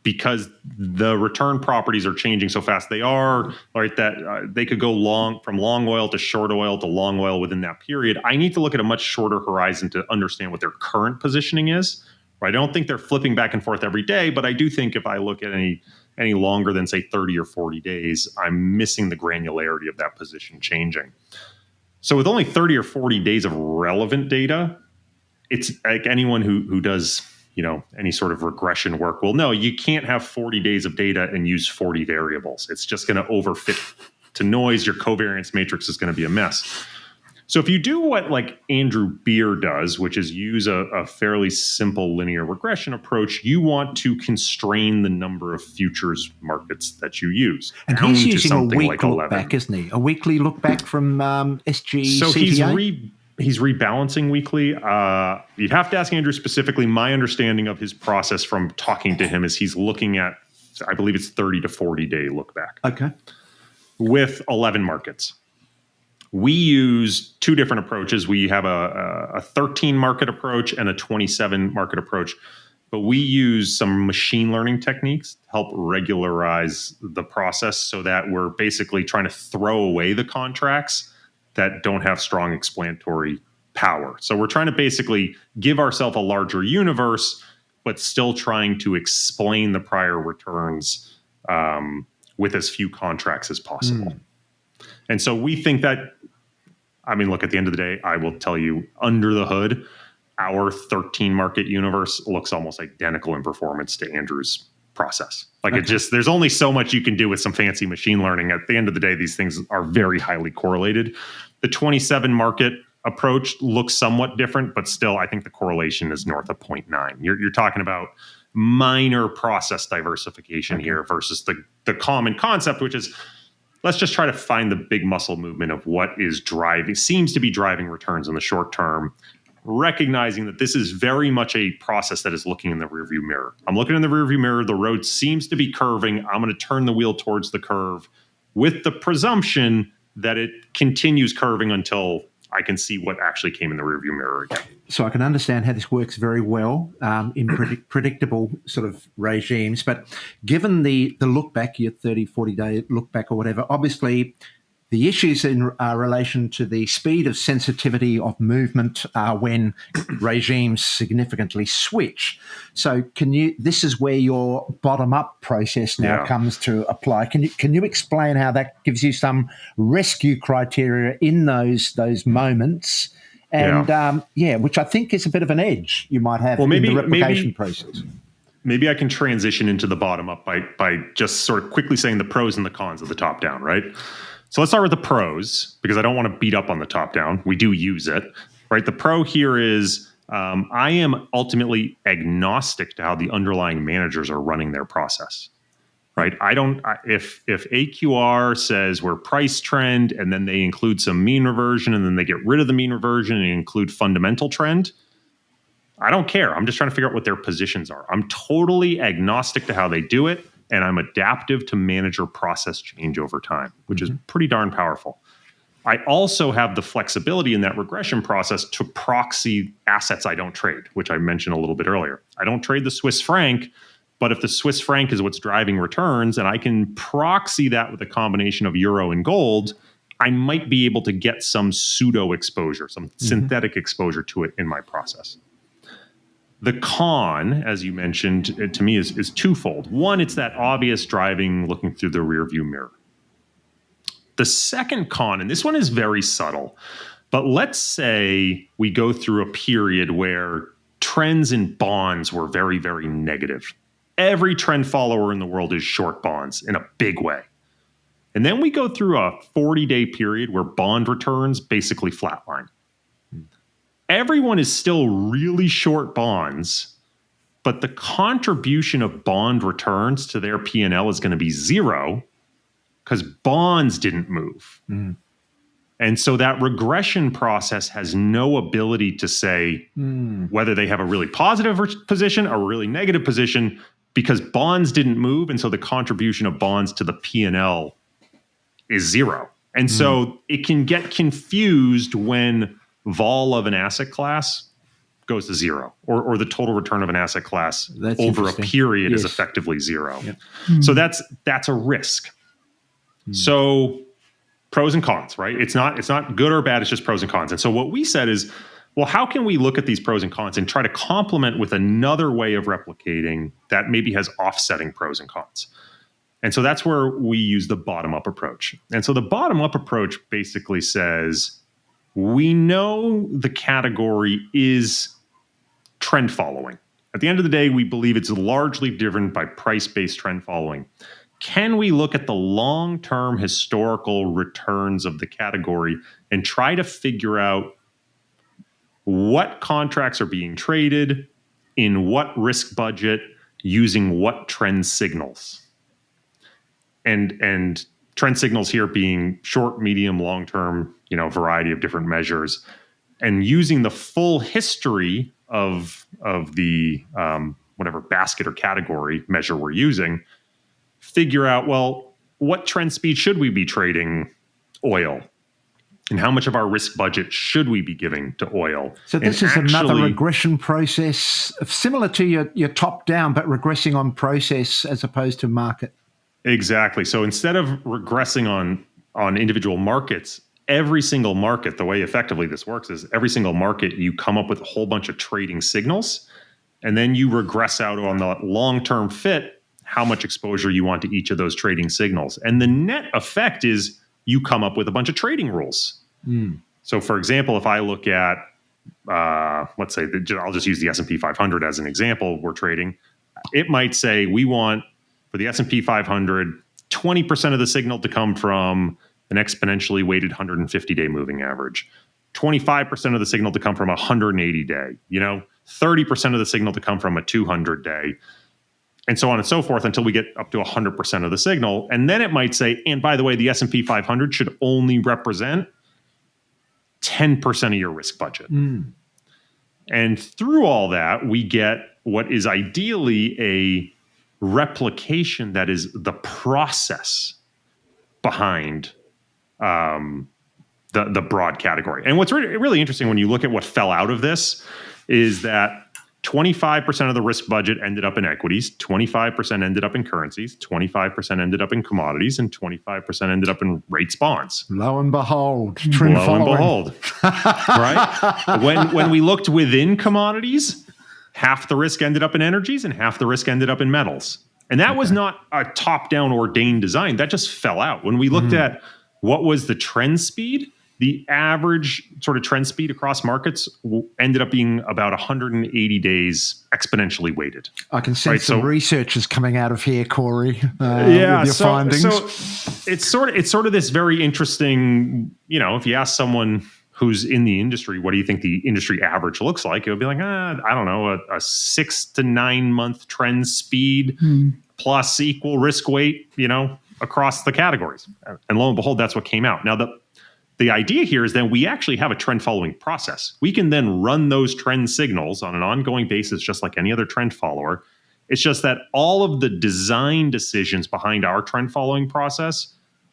because the return properties are changing so fast. They are, right, that they could go from long oil to short oil to long oil within that period. I need to look at a much shorter horizon to understand what their current positioning is. Right? I don't think they're flipping back and forth every day, but I do think if I look at any longer than, say, 30 or 40 days, I'm missing the granularity of that position changing. So with only 30 or 40 days of relevant data, it's like anyone who does, any sort of regression work will know you can't have 40 days of data and use 40 variables. It's just going to overfit to noise. Your covariance matrix is going to be a mess. So if you do what like Andrew Beer does, which is use a fairly simple linear regression approach, you want to constrain the number of futures markets that you use. And he's using a week look back, isn't he? A weekly look back from SG. So CTA? He's rebalancing weekly. You'd have to ask Andrew specifically. My understanding of his process from talking to him is he's looking at, I believe it's 30 to 40 day look back. Okay. With 11 markets. We use two different approaches. We have a 13 market approach and a 27 market approach, but we use some machine learning techniques to help regularize the process so that we're basically trying to throw away the contracts that don't have strong explanatory power. So we're trying to basically give ourselves a larger universe, but still trying to explain the prior returns with as few contracts as possible. And so we think that, I mean, look, at the end of the day, I will tell you, under the hood, our 13 market universe looks almost identical in performance to Andrew's process. Like it just, there's only so much you can do with some fancy machine learning. At the end of the day, these things are very highly correlated. The 27 market approach looks somewhat different, but still, I think the correlation is north of 0.9. You're talking about minor process diversification here versus the common concept, which is, let's just try to find the big muscle movement of what seems to be driving returns in the short term, recognizing that this is very much a process that is looking in the rearview mirror. I'm looking in the rearview mirror. The road seems to be curving. I'm going to turn the wheel towards the curve with the presumption that it continues curving until I can see what actually came in the rearview mirror again. So I can understand how this works very well in predictable sort of regimes. But given the look back, your 30, 40-day look back or whatever, obviously the issues in relation to the speed of sensitivity of movement when regimes significantly switch. So this is where your bottom-up process now comes to apply. Can you explain how that gives you some rescue criteria in those moments? And which I think is a bit of an edge you might have in the replication process. Maybe I can transition into the bottom-up by just sort of quickly saying the pros and the cons of the top-down, right? So let's start with the pros, because I don't want to beat up on the top-down. We do use it, right? The pro here is I am ultimately agnostic to how the underlying managers are running their process, right? If AQR says we're price trend and then they include some mean reversion and then they get rid of the mean reversion and include fundamental trend, I don't care. I'm just trying to figure out what their positions are. I'm totally agnostic to how they do it. And I'm adaptive to manager process change over time, which is pretty darn powerful. I also have the flexibility in that regression process to proxy assets I don't trade, which I mentioned a little bit earlier. I don't trade the Swiss franc, but if the Swiss franc is what's driving returns and I can proxy that with a combination of euro and gold, I might be able to get some pseudo exposure, some synthetic exposure to it in my process. The con, as you mentioned, to me is twofold. One, it's that obvious driving, looking through the rearview mirror. The second con, and this one is very subtle, but let's say we go through a period where trends in bonds were very, very negative. Every trend follower in the world is short bonds in a big way. And then we go through a 40-day period where bond returns basically flatline. Everyone is still really short bonds, but the contribution of bond returns to their P&L is going to be zero because bonds didn't move. And so that regression process has no ability to say whether they have a really positive position or a really negative position because bonds didn't move. And so the contribution of bonds to the P&L is zero. And so it can get confused when vol of an asset class goes to zero, or the total return of an asset class over a period is effectively zero. So that's a risk. So pros and cons, right? It's not good or bad, it's just pros and cons. And so what we said is, well, how can we look at these pros and cons and try to complement with another way of replicating that maybe has offsetting pros and cons? And so that's where we use the bottom-up approach. And so the bottom-up approach basically says, we know the category is trend following. At the end of the day, we believe it's largely driven by price-based trend following. Can we look at the long-term historical returns of the category and try to figure out what contracts are being traded, in what risk budget, using what trend signals? And trend signals here being short, medium, long-term, variety of different measures, and using the full history of the whatever basket or category measure we're using, figure out, well, what trend speed should we be trading oil? And how much of our risk budget should we be giving to oil? So this is another regression process, similar to your top-down, but regressing on process as opposed to market. Exactly. So instead of regressing on individual markets, every single market, the way effectively this works is every single market, you come up with a whole bunch of trading signals, and then you regress out on the long-term fit. how much exposure you want to each of those trading signals. And the net effect is you come up with a bunch of trading rules. So for example, if I look at, let's say, I'll just use the S&P 500 as an example, we're trading. It might say we want, for the S&P 500, 20% of the signal to come from an exponentially weighted 150-day moving average, 25% of the signal to come from a 180-day, 30% of the signal to come from a 200-day, and so on and so forth until we get up to 100% of the signal. And then it might say, and by the way, the S&P 500 should only represent 10% of your risk budget. And through all that, we get what is ideally a replication that is the process behind the broad category. And what's really interesting when you look at what fell out of this is that 25% of the risk budget ended up in equities, 25% ended up in currencies, 25% ended up in commodities, and 25% ended up in rates bonds. Lo and behold, trend following. Right? When we looked within commodities, half the risk ended up in energies and half the risk ended up in metals. And that was not a top-down ordained design. That just fell out. When we looked at what was the trend speed, the average sort of trend speed across markets ended up being about 180 days exponentially weighted. I can sense some research is coming out of here, Corey, with your findings. So it's sort of this very interesting, if you ask someone who's in the industry, what do you think the industry average looks like? It would be like, I don't know, a 6 to 9 month trend speed plus equal risk weight, across the categories. And lo and behold, that's what came out. Now, the idea here is then we actually have a trend following process. We can then run those trend signals on an ongoing basis, just like any other trend follower. It's just that all of the design decisions behind our trend following process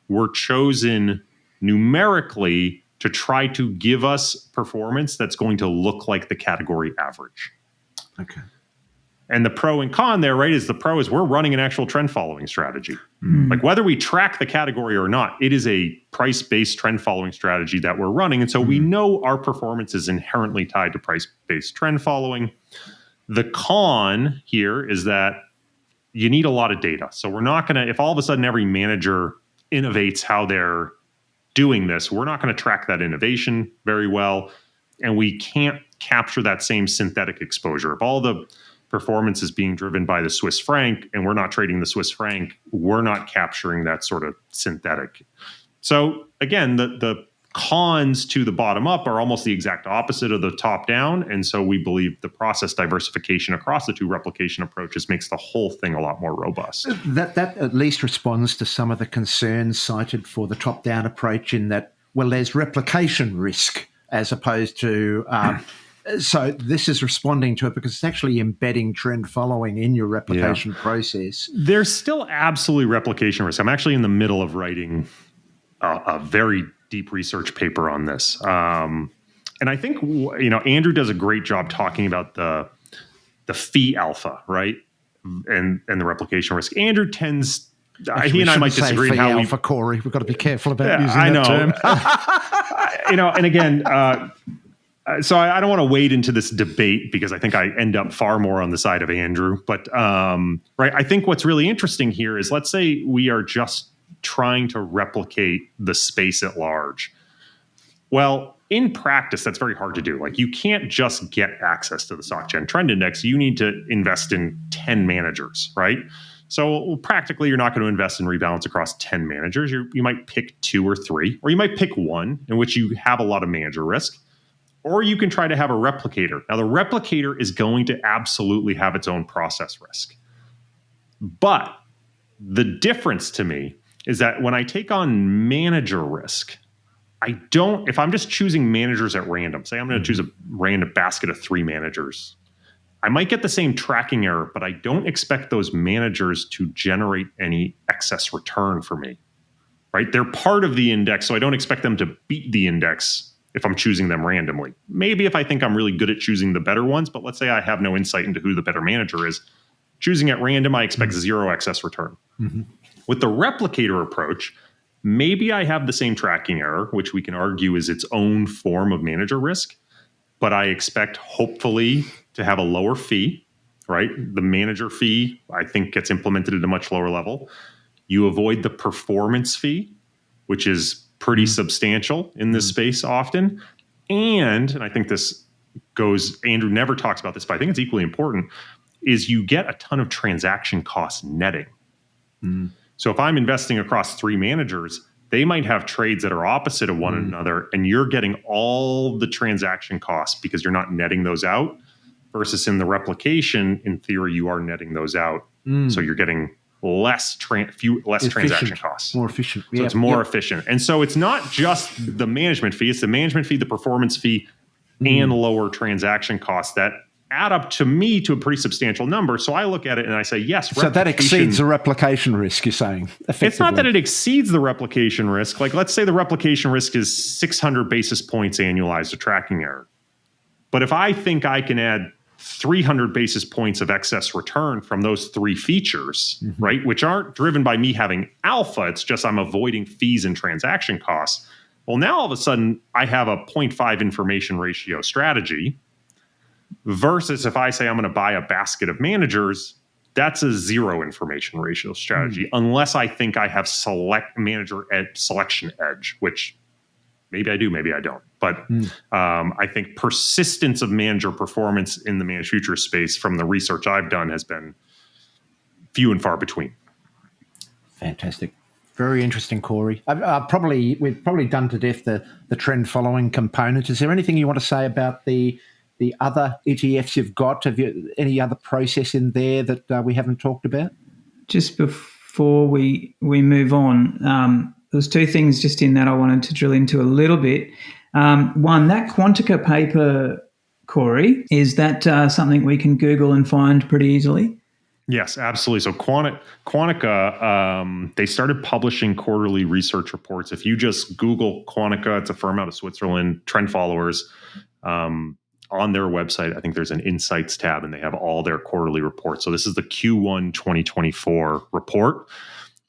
were chosen numerically to try to give us performance that's going to look like the category average. Okay. And the pro and con there, right, is the pro is we're running an actual trend following strategy. Like whether we track the category or not, it is a price-based trend following strategy that we're running. And so we know our performance is inherently tied to price-based trend following. The con here is that you need a lot of data. So we're not going to, if all of a sudden every manager innovates how they're doing this, we're not going to track that innovation very well. And we can't capture that same synthetic exposure. If all the performance is being driven by the Swiss franc and we're not trading the Swiss franc, we're not capturing that sort of synthetic. So again, the cons to the bottom up are almost the exact opposite of the top down. And so we believe the process diversification across the two replication approaches makes the whole thing a lot more robust. That at least responds to some of the concerns cited for the top down approach in that, well, there's replication risk as opposed to so this is responding to it because it's actually embedding trend following in your replication process. There's still absolutely replication risk. I'm actually in the middle of writing a very deep research paper on this. And I think, Andrew does a great job talking about the phi alpha, right? And the replication risk. Andrew tends, he and I might disagree. How alpha, Corey. We've got to be careful about using that term. And again, so I don't want to wade into this debate because I think I end up far more on the side of Andrew. But right, I think what's really interesting here is, let's say we are just trying to replicate the space at large. Well, in practice, that's very hard to do. Like, you can't just get access to the SocGen Trend Index. You need to invest in 10 managers, right? So practically, you're not going to invest in rebalance across 10 managers. You might pick 2 or 3, or you might pick one in which you have a lot of manager risk. Or you can try to have a replicator. Now, the replicator is going to absolutely have its own process risk. But the difference to me is that when I take on manager risk, if I'm just choosing managers at random, say I'm going to choose a random basket of 3 managers, I might get the same tracking error, but I don't expect those managers to generate any excess return for me, right? They're part of the index, so I don't expect them to beat the index if I'm choosing them randomly. Maybe if I think I'm really good at choosing the better ones, but let's say I have no insight into who the better manager is. Choosing at random, I expect 0 excess return. With the replicator approach, maybe I have the same tracking error, which we can argue is its own form of manager risk, but I expect hopefully to have a lower fee, right? The manager fee, I think, gets implemented at a much lower level. You avoid the performance fee, which is pretty substantial in this space often. And I think this goes, Andrew never talks about this, but I think it's equally important, is you get a ton of transaction cost netting. So if I'm investing across 3 managers, they might have trades that are opposite of one another, and you're getting all the transaction costs because you're not netting those out, versus in the replication, in theory, you are netting those out. So you're getting less transaction costs. More efficient. So it's more efficient. And so it's not just the management fee, it's the management fee, the performance fee, and lower transaction costs that add up to me to a pretty substantial number. So I look at it and I say, yes, so that exceeds the replication risk, you're saying, effectively. It's not that it exceeds the replication risk. Like, let's say the replication risk is 600 basis points annualized to tracking error. But if I think I can add 300 basis points of excess return from those 3 features, right, which aren't driven by me having alpha, it's just I'm avoiding fees and transaction costs. Well, now all of a sudden I have a 0.5 information ratio strategy, versus if I say I'm going to buy a basket of managers, that's a 0 information ratio strategy, unless I think I have selection edge, which maybe I do, maybe I don't. But I think persistence of manager performance in the managed futures space from the research I've done has been few and far between. Fantastic. Very interesting, Corey. We've probably done to death the trend following component. Is there anything you want to say about the other ETFs you've got? Have you any other process in there that we haven't talked about? Just before we move on, there's 2 things just in that I wanted to drill into a little bit. One, that Quantica paper, Corey, is that something we can Google and find pretty easily? Yes, absolutely. So Quantica, they started publishing quarterly research reports. If you just Google Quantica, it's a firm out of Switzerland, trend followers, on their website, I think there's an insights tab, and they have all their quarterly reports. So this is the Q1 2024 report.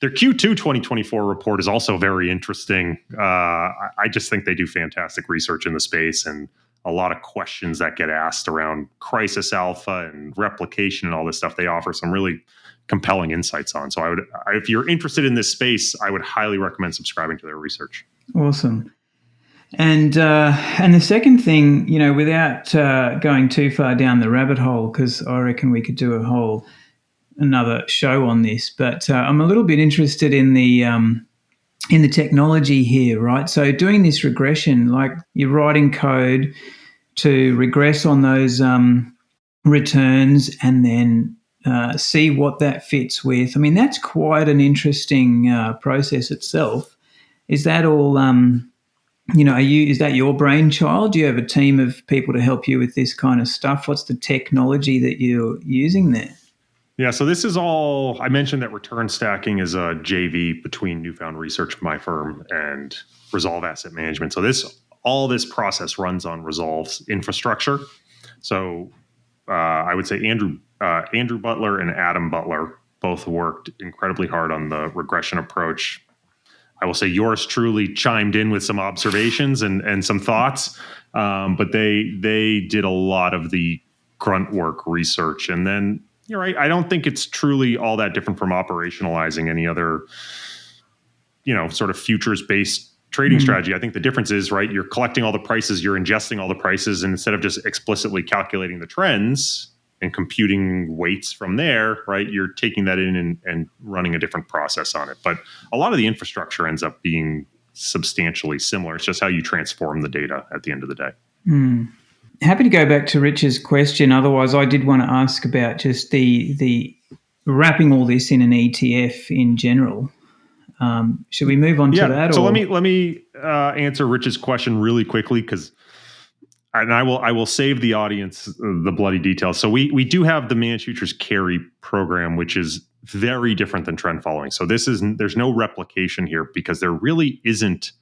Their Q2 2024 report is also very interesting. I just think they do fantastic research in the space, and a lot of questions that get asked around crisis alpha and replication and all this stuff. They offer some really compelling insights on. So if you're interested in this space, I would highly recommend subscribing to their research. Awesome. And the second thing, without going too far down the rabbit hole, because I reckon we could do another show on this, but I'm a little bit interested in the technology here, right? So doing this regression, like you're writing code to regress on those returns and then see what that fits with. I mean, that's quite an interesting process itself. Is that all? Is that your brainchild? Do you have a team of people to help you with this kind of stuff? What's the technology that you're using there? Yeah, so this is all, I mentioned that return stacking is a JV between Newfound Research, my firm, and Resolve Asset Management. So all this process runs on Resolve's infrastructure. So I would say Andrew Butler and Adam Butler both worked incredibly hard on the regression approach. I will say yours truly chimed in with some observations and some thoughts, but they did a lot of the grunt work research. And then, you're right, I don't think it's truly all that different from operationalizing any other, sort of futures-based trading strategy. I think the difference is, right, you're collecting all the prices, you're ingesting all the prices, and instead of just explicitly calculating the trends and computing weights from there, right, you're taking that in and running a different process on it. But a lot of the infrastructure ends up being substantially similar. It's just how you transform the data at the end of the day. Happy to go back to Rich's question. Otherwise, I did want to ask about just the wrapping all this in an ETF in general. Should we move on to that? So let me answer Rich's question really quickly, and I will save the audience the bloody details. So we do have the Managed Futures Carry program, which is very different than trend following. So there's no replication here because there really isn't,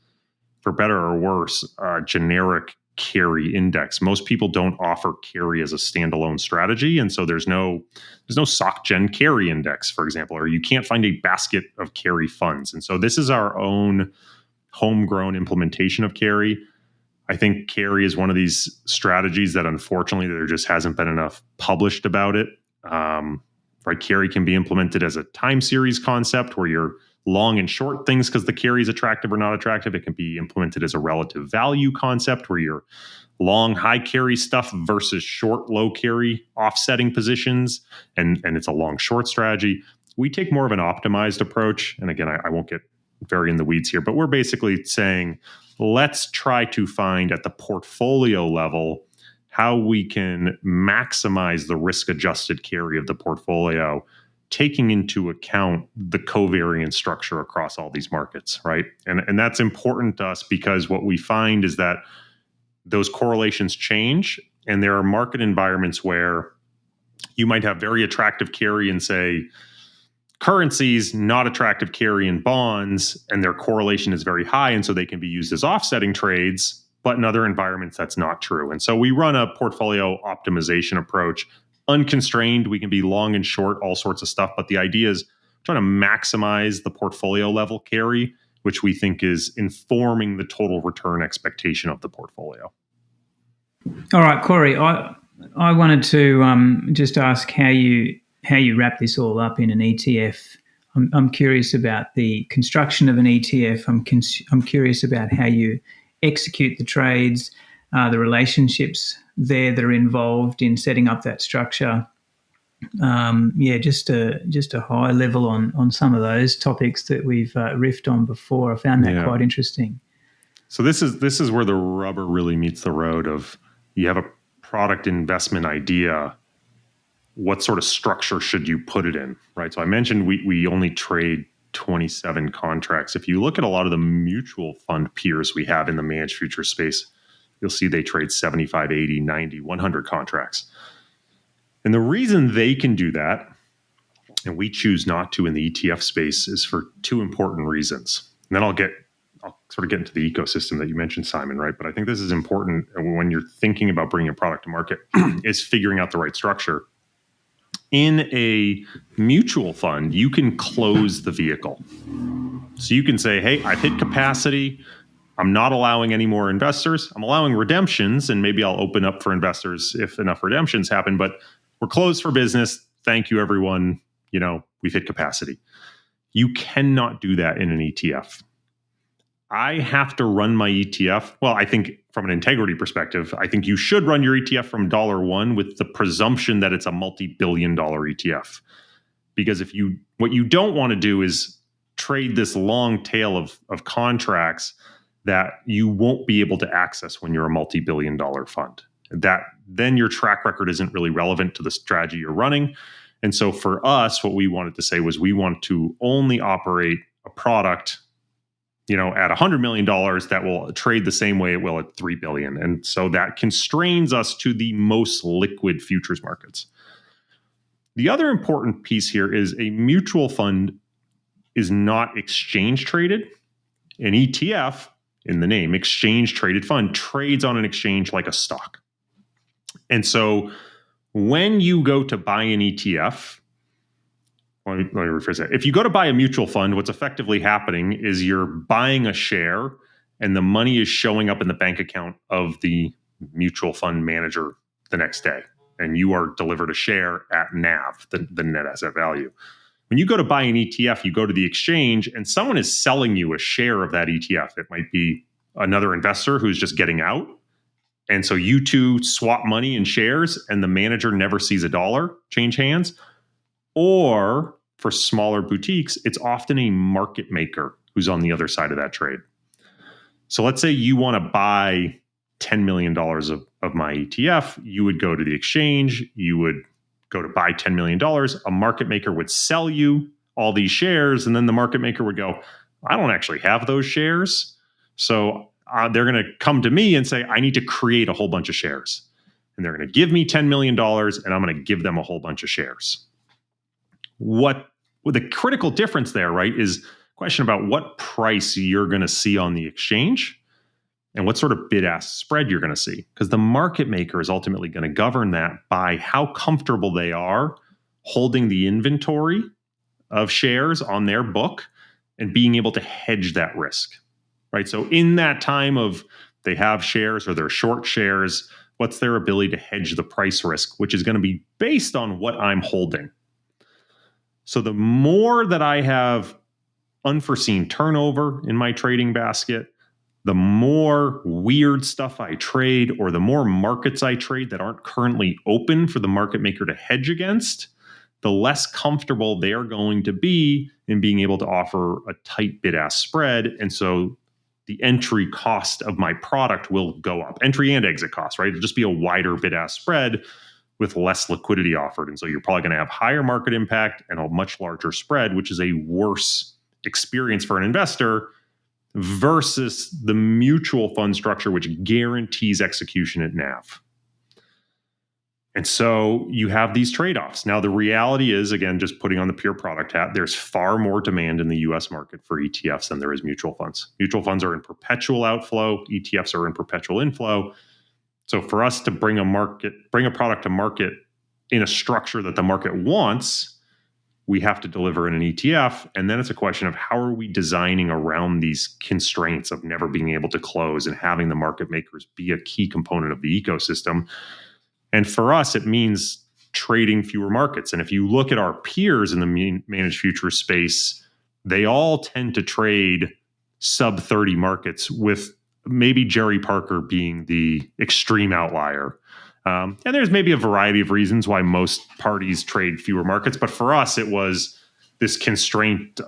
for better or worse, a generic carry index. Most people don't offer carry as a standalone strategy, and so there's no SocGen carry index, for example, or you can't find a basket of carry funds. And so this is our own homegrown implementation of carry. I think carry is one of these strategies that unfortunately there just hasn't been enough published about it. Right, carry can be implemented as a time series concept where you're long and short things because the carry is attractive or not attractive. It can be implemented as a relative value concept where you're long high carry stuff versus short low carry offsetting positions, and it's a long short strategy. We take more of an optimized approach, and again, I won't get very in the weeds here, but we're basically saying let's try to find at the portfolio level how we can maximize the risk adjusted carry of the portfolio, taking into account the covariance structure across all these markets, right? And that's important to us because what we find is that those correlations change, and there are market environments where you might have very attractive carry in, say, currencies, not attractive carry in bonds, and their correlation is very high, and so they can be used as offsetting trades. But in other environments, that's not true. And so we run a portfolio optimization approach. Unconstrained, we can be long and short, all sorts of stuff. But the idea is trying to maximize the portfolio level carry, which we think is informing the total return expectation of the portfolio. All right, Corey, I wanted to just ask how you wrap this all up in an ETF. I'm curious about the construction of an ETF. I'm curious about how you execute the trades, the relationships there that are involved in setting up that structure. Just a high level on some of those topics that we've riffed on before. I found that quite interesting. So this is where the rubber really meets the road of you have a product investment idea. What sort of structure should you put it in, right? So I mentioned we only trade 27 contracts. If you look at a lot of the mutual fund peers we have in the managed future space, you'll see they trade 75, 80, 90, 100 contracts. And the reason they can do that, and we choose not to in the ETF space, is for two important reasons. And then I'll sort of get into the ecosystem that you mentioned, Simon, right? But I think this is important when you're thinking about bringing a product to market, is figuring out the right structure. In a mutual fund, you can close the vehicle. So you can say, hey, I've hit capacity. I'm not allowing any more investors. I'm allowing redemptions, and maybe I'll open up for investors if enough redemptions happen, but we're closed for business. Thank you, everyone. We've hit capacity. You cannot do that in an ETF. I have to run my ETF. Well, I think from an integrity perspective, I think you should run your ETF from $1 with the presumption that it's a multi-billion-dollar ETF. Because what you don't want to do is trade this long tail of contracts that you won't be able to access when you're a multi-billion-dollar fund. Then your track record isn't really relevant to the strategy you're running. And so for us, what we wanted to say was we want to only operate a product at $100 million that will trade the same way it will at $3 billion. And so that constrains us to the most liquid futures markets. The other important piece here is a mutual fund is not exchange traded. An ETF, in the name, exchange traded fund, trades on an exchange like a stock. And so when you go to buy an ETF, let me rephrase that. If you go to buy a mutual fund, what's effectively happening is you're buying a share and the money is showing up in the bank account of the mutual fund manager the next day. And you are delivered a share at NAV, the net asset value. When you go to buy an ETF, you go to the exchange and someone is selling you a share of that ETF. It might be another investor who's just getting out. And so you two swap money and shares and the manager never sees a dollar change hands. Or for smaller boutiques, it's often a market maker who's on the other side of that trade. So let's say you want to buy $10 million of my ETF. You would go to the exchange. You would go to buy $10 million. A market maker would sell you all these shares. And then the market maker would go, I don't actually have those shares. So they're going to come to me and say, I need to create a whole bunch of shares. And they're going to give me $10 million and I'm going to give them a whole bunch of shares. What the critical difference there, right, is a question about what price you're going to see on the exchange and what sort of bid-ask spread you're going to see. Because the market maker is ultimately going to govern that by how comfortable they are holding the inventory of shares on their book and being able to hedge that risk, right? So in that time of they have shares or they're short shares, What's their ability to hedge the price risk, which is going to be based on what I'm holding. So the more that I have unforeseen turnover in my trading basket, the more weird stuff I trade, or the more markets I trade that aren't currently open for the market maker to hedge against, the less comfortable they're going to be in being able to offer a tight bid-ask spread. And so the entry cost of my product will go up. Entry and exit cost, right? It'll just be a wider bid-ask spread with less liquidity offered. And so you're probably going to have higher market impact and a much larger spread, which is a worse experience for an investor versus the mutual fund structure, which guarantees execution at NAV. And so you have these trade-offs. Now, the reality is, again, just putting on the pure product hat, there's far more demand in the US market for ETFs than there is mutual funds. Mutual funds are in perpetual outflow. ETFs are in perpetual inflow. So for us to bring a product to market in a structure that the market wants, we have to deliver in an ETF. And then it's a question of how are we designing around these constraints of never being able to close and having the market makers be a key component of the ecosystem. And for us, it means trading fewer markets. And if you look at our peers in the managed futures space, they all tend to trade sub 30 markets, with maybe Jerry Parker being the extreme outlier. And there's maybe a variety of reasons why most parties trade fewer markets. But for us, it was this constraint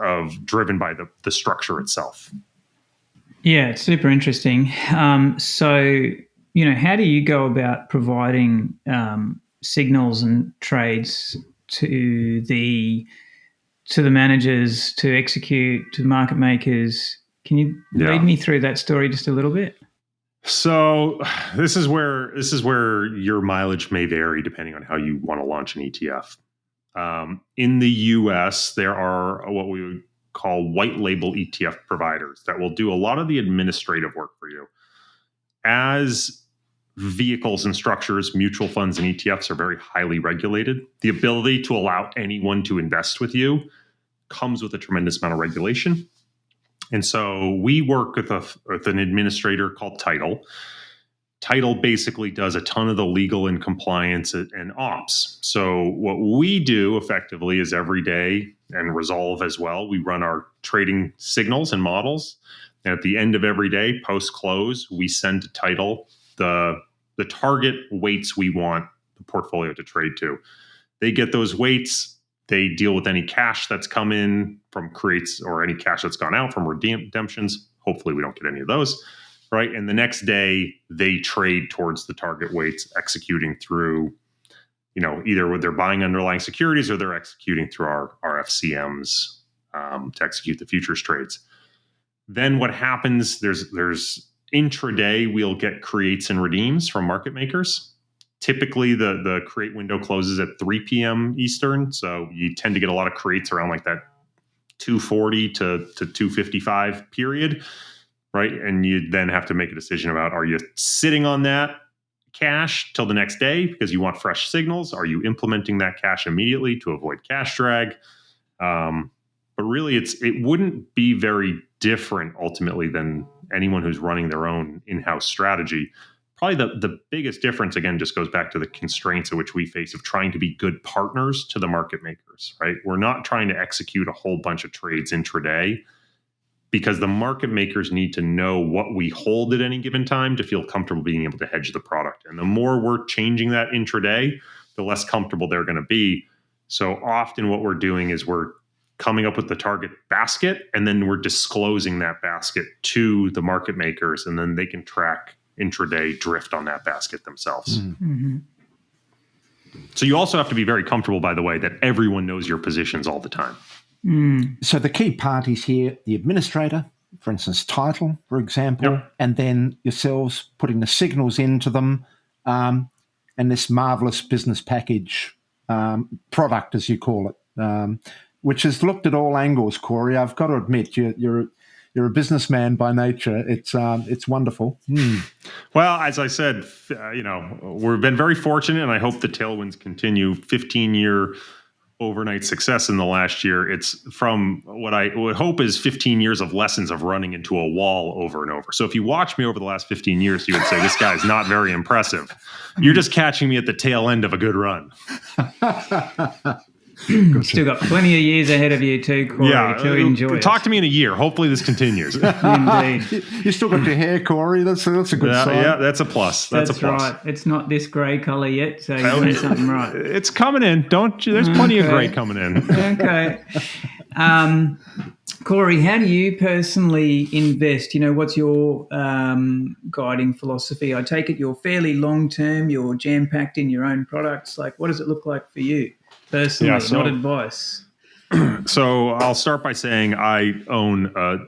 driven by the structure itself. Yeah, it's super interesting. So, how do you go about providing signals and trades to the managers to execute, to market makers? Can you lead me through that story just a little bit? So this is where your mileage may vary depending on how you want to launch an ETF. In the US, there are what we would call white label ETF providers that will do a lot of the administrative work for you. As vehicles and structures, mutual funds and ETFs are very highly regulated. The ability to allow anyone to invest with you comes with a tremendous amount of regulation. And so we work with an administrator called Title. Title basically does a ton of the legal and compliance and ops. So what we do effectively is every day, and Resolve as well, we run our trading signals and models. And at the end of every day, post-close, we send to Title the target weights we want the portfolio to trade to. They get those weights. They deal with any cash that's come in from creates or any cash that's gone out from redemptions. Hopefully we don't get any of those, right? And the next day they trade towards the target weights, executing through, either with they're buying underlying securities or they're executing through our FCMs to execute the futures trades. Then what happens, there's intraday, we'll get creates and redeems from market makers. Typically, the create window closes at 3 p.m. Eastern, so you tend to get a lot of creates around like that 2:40 to 2:55 period, right? And you then have to make a decision about, are you sitting on that cash till the next day because you want fresh signals? Are you implementing that cash immediately to avoid cash drag? But really, it wouldn't be very different ultimately than anyone who's running their own in-house strategy. Probably the biggest difference, again, just goes back to the constraints at which we face of trying to be good partners to the market makers, right? We're not trying to execute a whole bunch of trades intraday because the market makers need to know what we hold at any given time to feel comfortable being able to hedge the product. And the more we're changing that intraday, the less comfortable they're going to be. So often what we're doing is we're coming up with the target basket, and then we're disclosing that basket to the market makers, and then they can track intraday drift on that basket themselves. Mm-hmm. So you also have to be very comfortable, by the way, that everyone knows your positions all the time. So the key parties here, the administrator, for instance, Title, for example, and then yourselves putting the signals into them, and this marvelous business package product, as you call it, which has looked at all angles. Corey, I've got to admit, you're a businessman by nature. It's wonderful. Well, as I said, we've been very fortunate, and I hope the tailwinds continue. 15-year overnight success in the last year. It's from what I would hope is 15 years of lessons of running into a wall over and over. So if you watch me over the last 15 years, you would say, this guy's not very impressive. You're just catching me at the tail end of a good run. Still got plenty of years ahead of you too, Corey, to enjoy it. Talk to me in a year. Hopefully this continues. Indeed. You still got your hair, Corey. That's a good sign. Yeah, that's a plus. That's a plus. Right. It's not this grey colour yet, so you're doing something right. It's coming in. There's plenty of grey coming in. Okay. Corey, how do you personally invest? What's your guiding philosophy? I take it you're fairly long-term, you're jam-packed in your own products. Like, what does it look like for you personally, not advice? So I'll start by saying I own a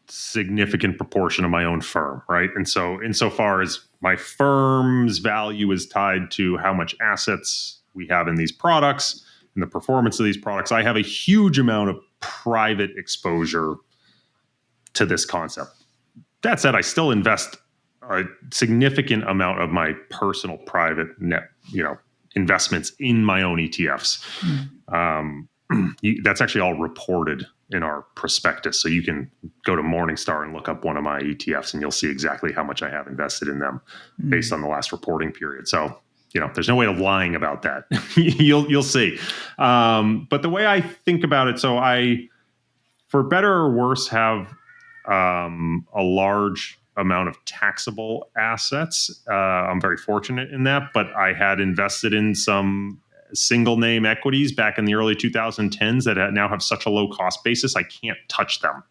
significant proportion of my own firm, right? And so insofar as my firm's value is tied to how much assets we have in these products and the performance of these products, I have a huge amount of private exposure to this concept. That said, I still invest a significant amount of my personal private net, investments in my own ETFs. That's actually all reported in our prospectus. So you can go to Morningstar and look up one of my ETFs and you'll see exactly how much I have invested in them based on the last reporting period. So, there's no way of lying about that. You'll see. But the way I think about it, so I, for better or worse, have a large amount of taxable assets. I'm very fortunate in that, but I had invested in some single name equities back in the early 2010s that now have such a low cost basis, I can't touch them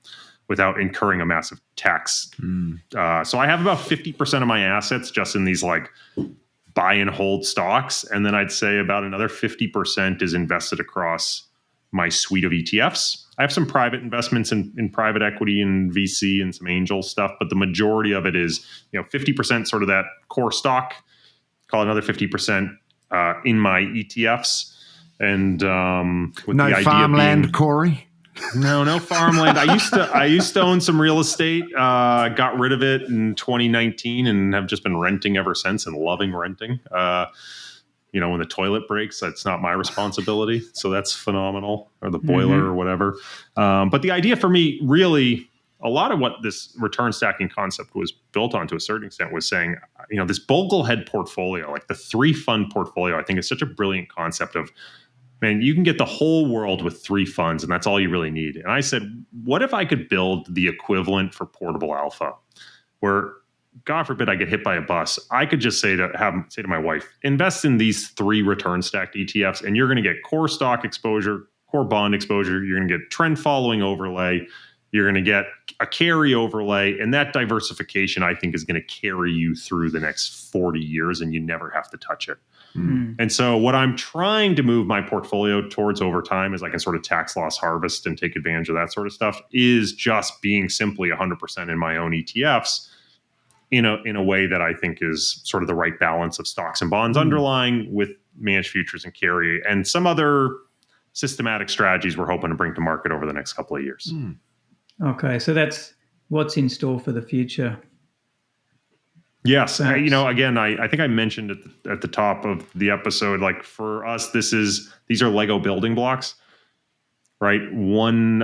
without incurring a massive tax. So I have about 50% of my assets just in these like buy and hold stocks. And then I'd say about another 50% is invested across my suite of ETFs. I have some private investments in private equity and VC and some angel stuff, but the majority of it is, 50% sort of that core stock, call it another 50% in my ETFs. And with no the idea farmland, being, Corey. No farmland. I used to own some real estate. Got rid of it in 2019 and have just been renting ever since and loving renting. When the toilet breaks, that's not my responsibility. So that's phenomenal, or the boiler or whatever. But the idea for me, really, a lot of what this return stacking concept was built on to a certain extent was saying, this Boglehead portfolio, like the 3-fund portfolio, I think is such a brilliant concept of, man, you can get the whole world with 3 funds and that's all you really need. And I said, what if I could build the equivalent for portable alpha where, God forbid I get hit by a bus, I could just say to my wife, invest in these 3 return stacked ETFs and you're going to get core stock exposure, core bond exposure, you're going to get trend following overlay, you're going to get a carry overlay, and that diversification I think is going to carry you through the next 40 years and you never have to touch it. And so what I'm trying to move my portfolio towards over time as I can sort of tax loss harvest and take advantage of that sort of stuff is just being simply 100% in my own ETFs in a way that I think is sort of the right balance of stocks and bonds underlying with managed futures and carry and some other systematic strategies we're hoping to bring to market over the next couple of years. Okay, so that's what's in store for the future. Yes. Again, I think I mentioned at the top of the episode, like for us, these are Lego building blocks, right? One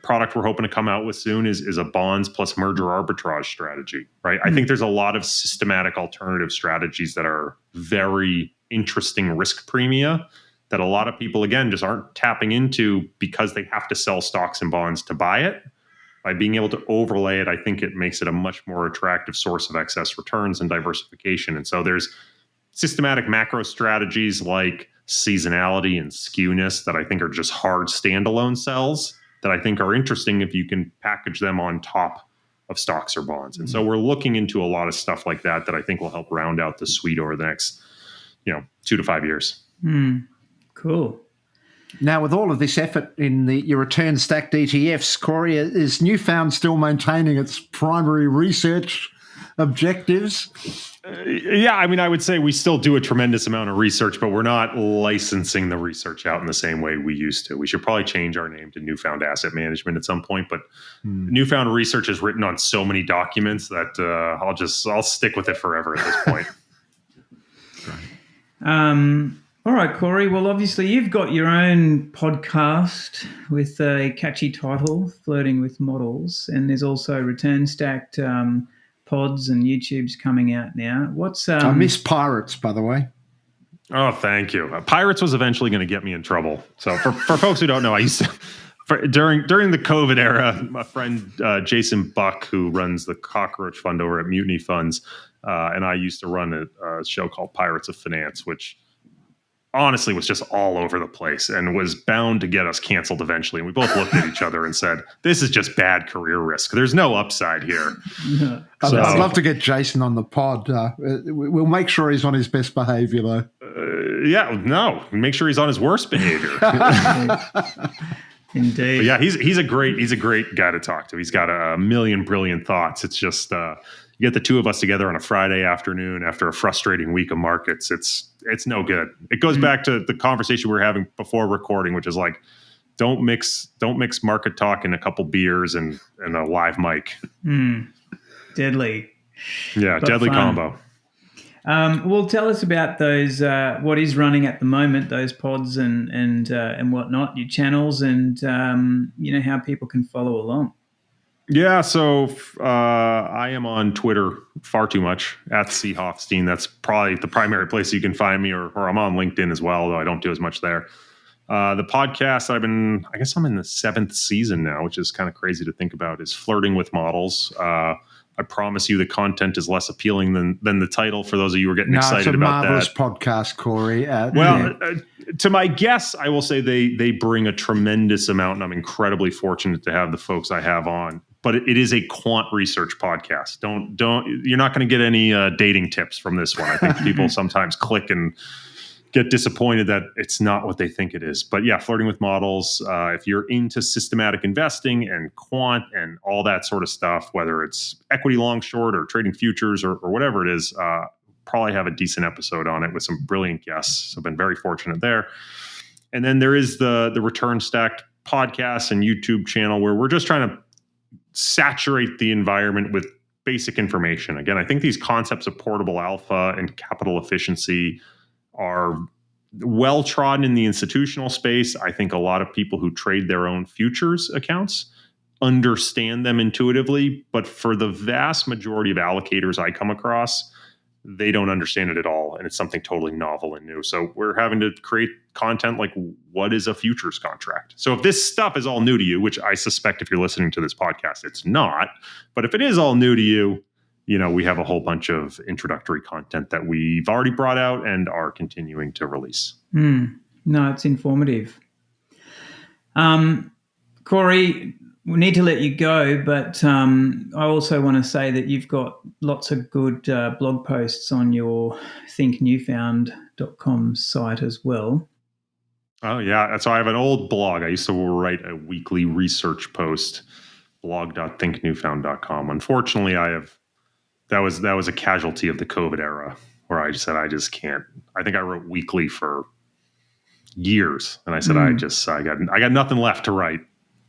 product we're hoping to come out with soon is a bonds plus merger arbitrage strategy, right? I think there's a lot of systematic alternative strategies that are very interesting risk premia that a lot of people, again, just aren't tapping into because they have to sell stocks and bonds to buy it. By being able to overlay it, I think it makes it a much more attractive source of excess returns and diversification. And so there's systematic macro strategies like seasonality and skewness that I think are just hard standalone sells that I think are interesting if you can package them on top of stocks or bonds. And so we're looking into a lot of stuff like that I think will help round out the suite over the next, 2 to 5 years. Cool. Now, with all of this effort in your return stacked ETFs, Corey, is Newfound still maintaining its primary research objectives? Yeah, I would say we still do a tremendous amount of research, but we're not licensing the research out in the same way we used to. We should probably change our name to Newfound Asset Management at some point, but Newfound Research is written on so many documents that I'll stick with it forever at this point. All right, Corey. Well, obviously, you've got your own podcast with a catchy title, Flirting with Models, and there's also return stacked pods and YouTube's coming out now. I miss Pirates, by the way. Oh, thank you. Pirates was eventually going to get me in trouble. So for folks who don't know, I used to during the COVID era, my friend Jason Buck, who runs the Cockroach Fund over at Mutiny Funds, and I used to run a show called Pirates of Finance, which honestly was just all over the place and was bound to get us canceled eventually. And we both looked at each other and said, this is just bad career risk. There's no upside here. Yeah. I'd love to get Jason on the pod. We'll make sure he's on his best behavior, though. Make sure he's on his worst behavior. Indeed. But yeah, he's a great guy to talk to. He's got a million brilliant thoughts. It's just you get the two of us together on a Friday afternoon after a frustrating week of markets. It's no good. It goes back to the conversation we were having before recording, which is like, don't mix market talk and a couple beers and a live mic. Deadly. Yeah, but deadly fun combo. Well, tell us about those. What is running at the moment? Those pods and whatnot. Your channels and how people can follow along. Yeah, so I am on Twitter far too much at C Hoffstein. That's probably the primary place you can find me, or I'm on LinkedIn as well, though I don't do as much there. The podcast I'm in the 7th season now, which is kind of crazy to think about, is Flirting with Models. I promise you the content is less appealing than the title for those of you who are getting excited about that. It's a marvelous podcast, Corey. To my guess, I will say they bring a tremendous amount, and I'm incredibly fortunate to have the folks I have on. But it is a quant research podcast. You're not going to get any dating tips from this one. I think people sometimes click and get disappointed that it's not what they think it is. But yeah, Flirting with Models. If you're into systematic investing and quant and all that sort of stuff, whether it's equity long, short, or trading futures or whatever it is, probably have a decent episode on it with some brilliant guests. So I've been very fortunate there. And then there is the Return Stacked podcast and YouTube channel where we're just trying to saturate the environment with basic information. Again, I think these concepts of portable alpha and capital efficiency are well trodden in the institutional space. I think a lot of people who trade their own futures accounts understand them intuitively, but for the vast majority of allocators I come across, they don't understand it at all. And it's something totally novel and new. So we're having to create content like, what is a futures contract? So if this stuff is all new to you, which I suspect if you're listening to this podcast, it's not, but if it is all new to you, we have a whole bunch of introductory content that we've already brought out and are continuing to release. No, it's informative. Corey, we need to let you go, but I also want to say that you've got lots of good blog posts on your thinknewfound.com site as well. Oh, yeah. So I have an old blog. I used to write a weekly research post, blog.thinknewfound.com. Unfortunately, that was a casualty of the COVID era where I just said, I just can't. I think I wrote weekly for years. And I said, I got nothing left to write.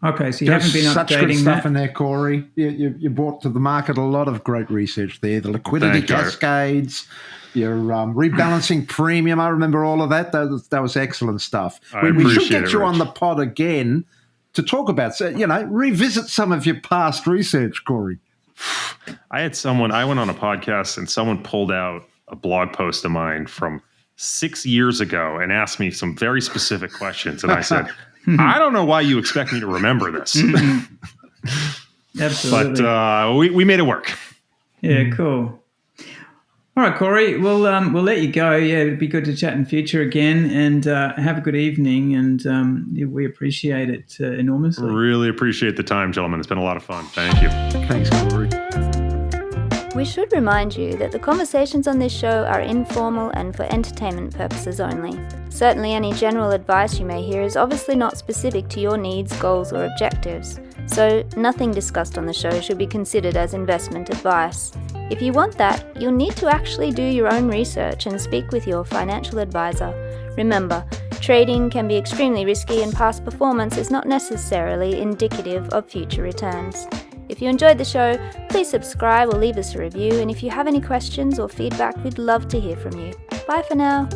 Okay, so you haven't been updating such good stuff that? In there, Corey. You brought to the market a lot of great research there. The liquidity cascades, your rebalancing premium. I remember all of that. That was excellent stuff. We should get you on the pod again to talk about, revisit some of your past research, Corey. I went on a podcast and someone pulled out a blog post of mine from 6 years ago and asked me some very specific questions. And I said, I don't know why you expect me to remember this. Absolutely. But we made it work. Yeah, cool. All right, Corey, we'll let you go. Yeah, it'd be good to chat in future again, and have a good evening, and we appreciate it enormously. Really appreciate the time, gentlemen. It's been a lot of fun. Thank you. Thanks, Corey. We should remind you that the conversations on this show are informal and for entertainment purposes only. Certainly any general advice you may hear is obviously not specific to your needs, goals, or objectives, so nothing discussed on the show should be considered as investment advice. If you want that, you'll need to actually do your own research and speak with your financial advisor. Remember, trading can be extremely risky and past performance is not necessarily indicative of future returns. If you enjoyed the show, please subscribe or leave us a review, and if you have any questions or feedback, we'd love to hear from you. Bye for now.